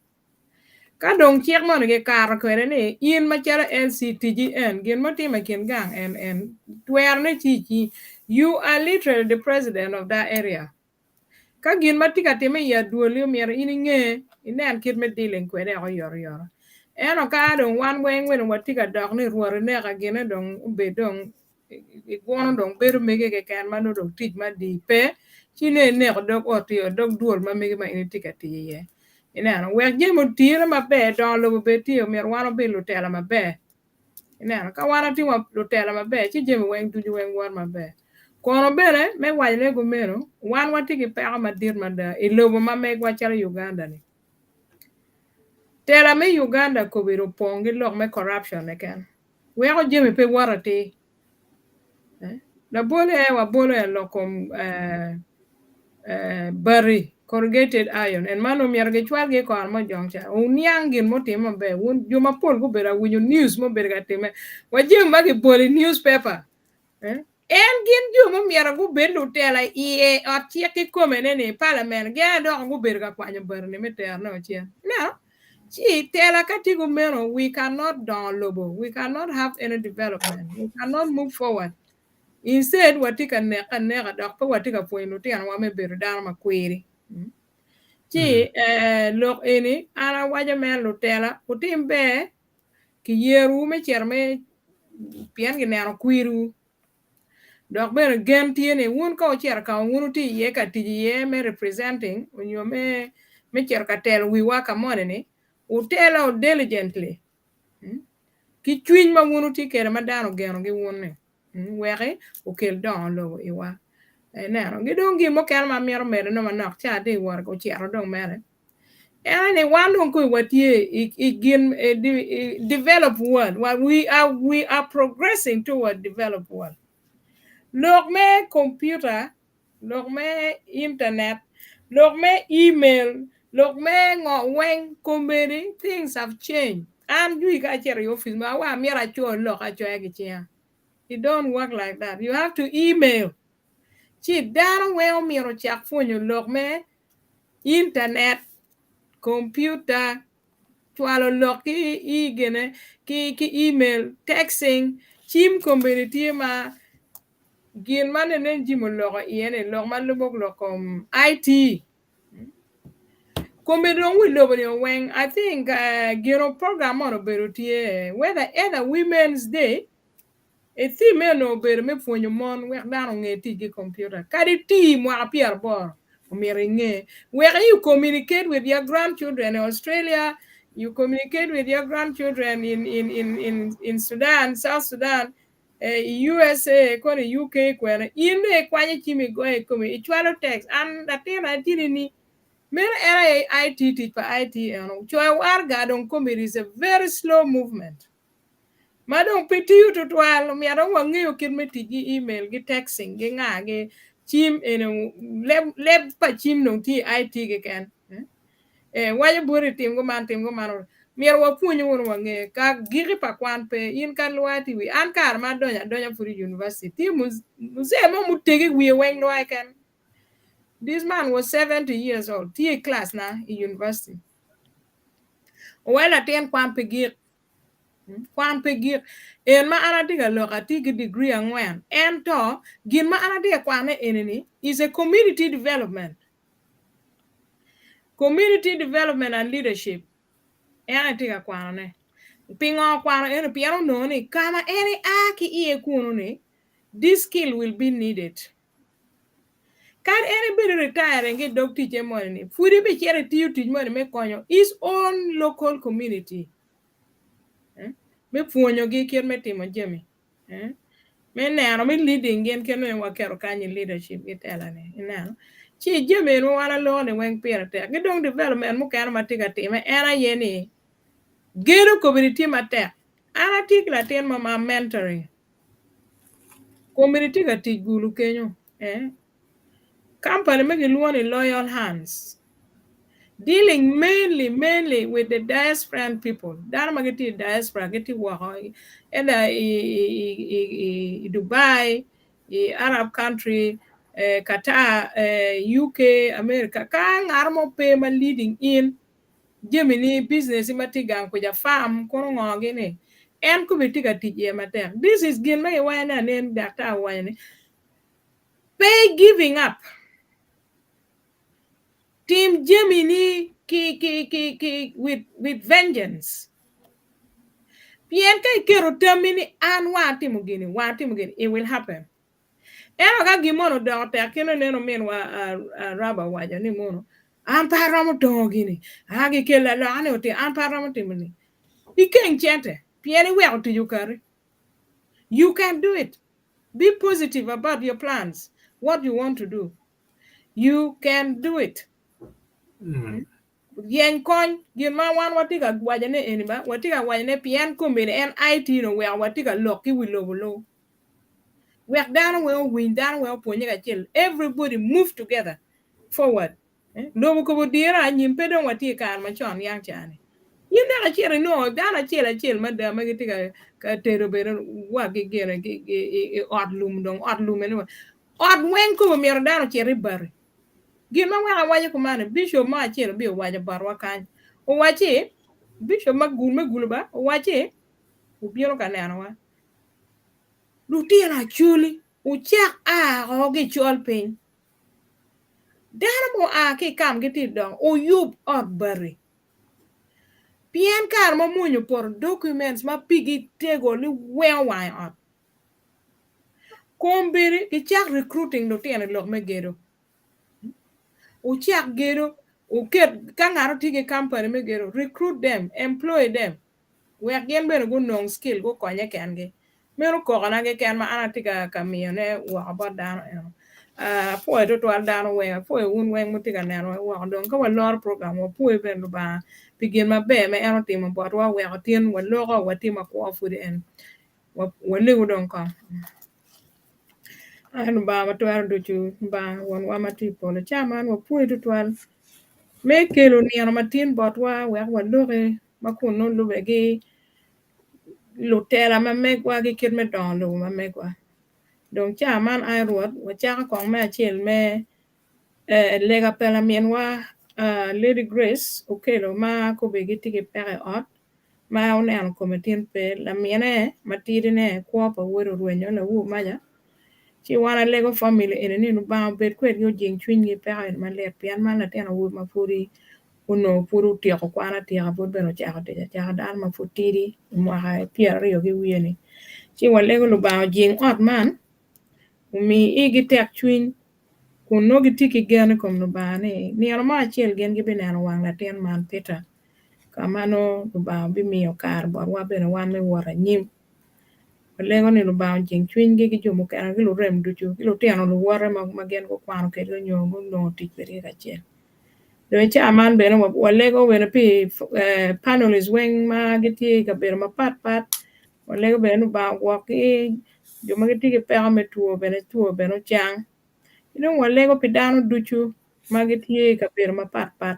Ka dong chiek mon ke kar kwere ni in ma chalo LC TGN gin motima kin gang and where ne chichi you are literally the president of that area. Ka gin matika time ya duolio mier ininge inen kid me dealing kwede o yor eno ka don wan wen watika dog ni ruore ne ka gine don be don igwono don beru mege ke kan mano don tij ma di pe chine ne dog oti dog duol ma mege ma initika tiye ineno wek je mo tire ma be don lo be tiyo mier wano be lutela ma be ineno ka wana ti wa lutela ma be chi je wen tuju wen war ma be kono bene me wajne go meno wan watiki peka madir mada ilobo ma me gwachara Uganda ni tela me Uganda ko biro pongi lok me corruption ne ken weko jemi pe warati la bole wa bole lokom bari corrugated iron and mano mier ge chwal ge kor mo jongcha uniang gin mo timo be un juma pol go bera winyo news mo bera time wajim ba ge pol newspaper en gin juma mier go belu tela ie otie ki komene ne parliament ge do go bera kwanyo berne meter no chia no see, Tela Katigumero, we cannot down Lobo. We cannot have any development. We cannot move forward. Instead, what take a neck doctor, what take a point to and one may be down a query. See, look any, and I watch a man Lutella, put him bear, ki yeru me cherme, pianginaro quiru. Dok ber game tiene won ko cher ka won ti ye ka ti ye me representing when you me cher ka tel we wa ka money u tell diligently ki twin ma won ti kere ma dano geno gi won ne were o kel don lo e wa na ro gi don gi mo kan ma mero mere no ma nok cha de war ko cher don mere and one don ko what ye again develop world while we are progressing toward develop world. Look me computer, look me internet, look me email, look me when comedy things have changed. And you got your office, it don't work like that. You have to email. See, down well mirror check phone you look me internet, computer, twalo look ki email, texting, team community ma. Gin man nen jimo logo yene log man lobok lokom IT. Kombe don we lobo ni when I think gino program on berutie whether either Women's Day a female no ber me fonyo mon we dan ngeti gi computer. Kadi team wa pier bor umiringe where you communicate with your grandchildren in Australia, you communicate with your grandchildren in Sudan, South Sudan. USA ko UK ko in e kwanye chimi go e komi ichwalo text and atina tinini men era IT teach for IT and choy war gadon komi is a very slow movement madon piti you to twal mi adon wangi yo kin meti gi email gi texting gi nga gi chim en leb pa chim no ti IT ge ken waye buri tim go man mier wa puonyo won wange ka giri pa kwan pe in kan luati wi an kar ma donya furi university muze mo mutegi wi wen no I can this man was 70 years old tie class na in university when attend kwan pe gir en ma ana diga lokati gi degree angwen en to gin ma ana diga kwan enini is a community development and leadership ena tiga kwane pingo kwana ena piano no ni kama eni aki ie kuno ni this skill will be needed kan eni be retire nge dog teacher mo ni furi be chere tiu tij mo me konyo his own local community me fuonyo gi kier me timo jemi me neno me leading gen ken wa kero kanyi leadership gi tela ne neno chi jemi no wala lo ne wen pier te gi dong development mo kan ma tiga time era yeni gero community mate ana tikla ten mama mentoring community ga tigulu kenyo company make luone loyal hands dealing mainly with the diaspora people dara mageti diaspora geti wa and Dubai Arab country Qatar UK America ka ngarmo pe ma leading in Gemini business matigang ko ja farm kono ngogi ni en ko bitiga tije mater this is gin may wana nen data wana pay giving up team Gemini ki with vengeance pien kay kero termini an wati mugini it will happen eno ga gimono doctor kino neno men wa raba waja ni mono an paramo dogini agi kella la ane oti an paramo timini iken chente pieni we to you carry you can do it be positive about your plans what you want to do you can do it yen kon yen ma wan watiga wajane eniba watiga wajane pien kumbene en IT no we watiga loki wi lobo we down we win down we ponye ga chill everybody move together forward Lobo ko dira nyim pedon wati kan ma chon yang chane yin da chere no dana chela ma da ma giti ka tero bero wa ge gere ge od lum dong od lum ne od wen ko mi dana chere bar gi ma wa wa ko mane bisho ma chere bi wa ja bar wa kan o wa che bisho ma gul ba o wa che u biero ka ne wa lu tira chuli u chak a o ge chol pin dana mo a ke kam giti dong o yub od bari Pien kar ma munyo por documents ma pigi tego li wen wine up. Kombiri ki chak recruiting do tiene lok me gedo. U chak gedo u ket kangaro tige company me gedo recruit them, employ them. Wek gen beno go nong skill go konye kengi. Mero ko na ge ken ma ana tiga kamiyo ne wa ba dano. Po to twal dano we po un wen mutiga neno wa don ka wa lor program wa po ben ba begin ma be me eno timo bot wa we tin wa logo wa timo ko fu en wa le don ka an ba ma to do chu ba won wa ma tipo le chaman wa po to twal me kelo ni ma tin bot wa loge ma ko no lo be lo tela ma me kwa gi kit me don lo ma me kwa donc chaman ai ruot wa cha ko me chel me lega pela mien wa Lady Grace okelo ma ko be giti ke pere ot ma one an komitin pe la miene matiri ne ko pa wero ruenyo la wu maja ci wana lego family ene ni ba bet ko yo jing twin ni pere ma le pian ma la tena wu ma puri uno puru ti ko kwana ti ha bod beno cha dal ma futiri mo ha pier yo ge wieni ci wa lego lu ba jing ot man mi igi tek twin kuno giti ki gene kom no bane ni ma chiel gen gi benen wang la ten man Peter kamano ba bi mi kar bo wa bene wan me wora nyim lego ni ba jing twin gi jomo kan gi lo rem du ju gi lo tiano lo wora ma gen ko kwano ke lo nyongo no ti pere ka chiel do cha man bene wa lego bene pi panelist weng ma giti ka bere ma pat wa lego bene ba wa ki jomo giti ki pere me tuo bene chang ino wa lego pidano duchu magitie ka bero ma pat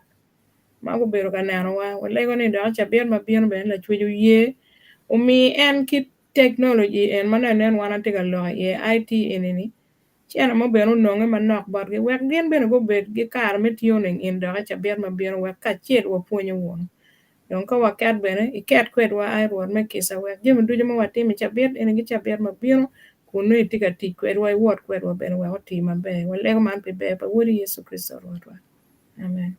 mago bero ka neno wa lego ni do cha ber ma bien ben la chweju ye umi en kit technology en manen wana tiga lo ye IT enini chena mo bero nonge manok bar ge wek gen beno go bet ge kar metioning in do cha ber ma bien wek ka chiet wo puonyo won don ka wa kat bene I ket kwet wa ai ruot me kisa wek jemi dujo ma watimi cha ber en ge cha ber ma bien kuno itika ti kwet wa wot kwet wa bene wa ti mabe wa lego man pe be pa wori Yesu Kristo ruot wa amen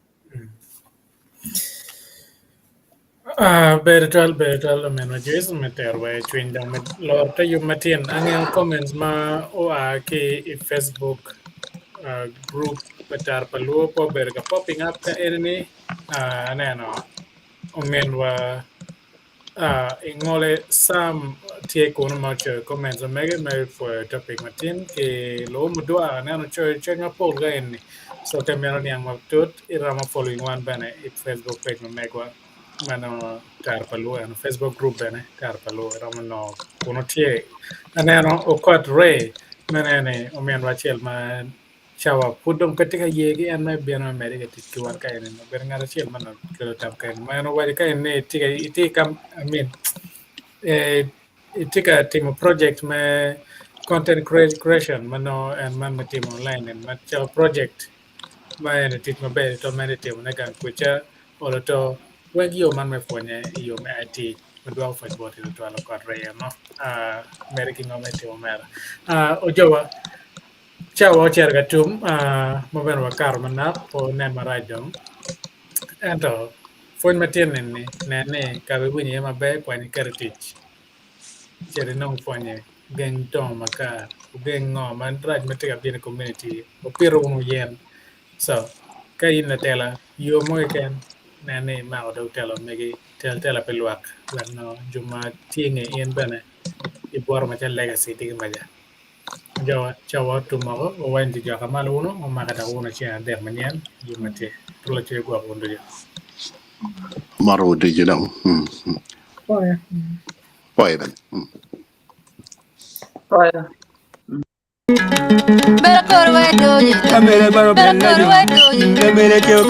betal men Jesus meter we twin dang met lor ta yu matien angel comments ma o a ke Facebook group betar paluo po berga popping up ka enemy aneno omen wa ingole sam tie kono macho comments mega me for topic matin ke lo mudwa nano cho mapol ga enni so te mero niang maptut irama following one bane Facebook page megwa mano tar palu en Facebook group bene tar palu irama no kono tie aneno okot re menene omen wachiel ma chawa pudom katika yegi en ma bieno America tiki war ka en no ber ngara chiel mano kelo tam ka en mano wadi ka en ne tika iti kam I mean tika timo project me content creation mano en man ma timo online en ma chawa project ma en tit maber to mene timo ne kan kucha olo to wegi yo man me fwenye yo me IT madwa fwenye boti to alo kod re no America no me timo mera ojowa Ciao cerca tum mo ben wa kar manap po nen marajong ento fon matien ni ne ka be bunye ma be kwa ni karitich chere nong fonye geng tong maka geng ngo man raj matika bin community o piro unu yen so ka in na tela yo mo ken ne ma o do tela megi tela peluak no juma tinge yen bane ibor ma tel legacy tigi maja Jawa tomorrow o wandi jaka malo uno o makata uno ci der manien yumate tulo ci go wondo ya maro de jidam poi ben Oya. Better go away. Camere baro bella yo. Camere kyo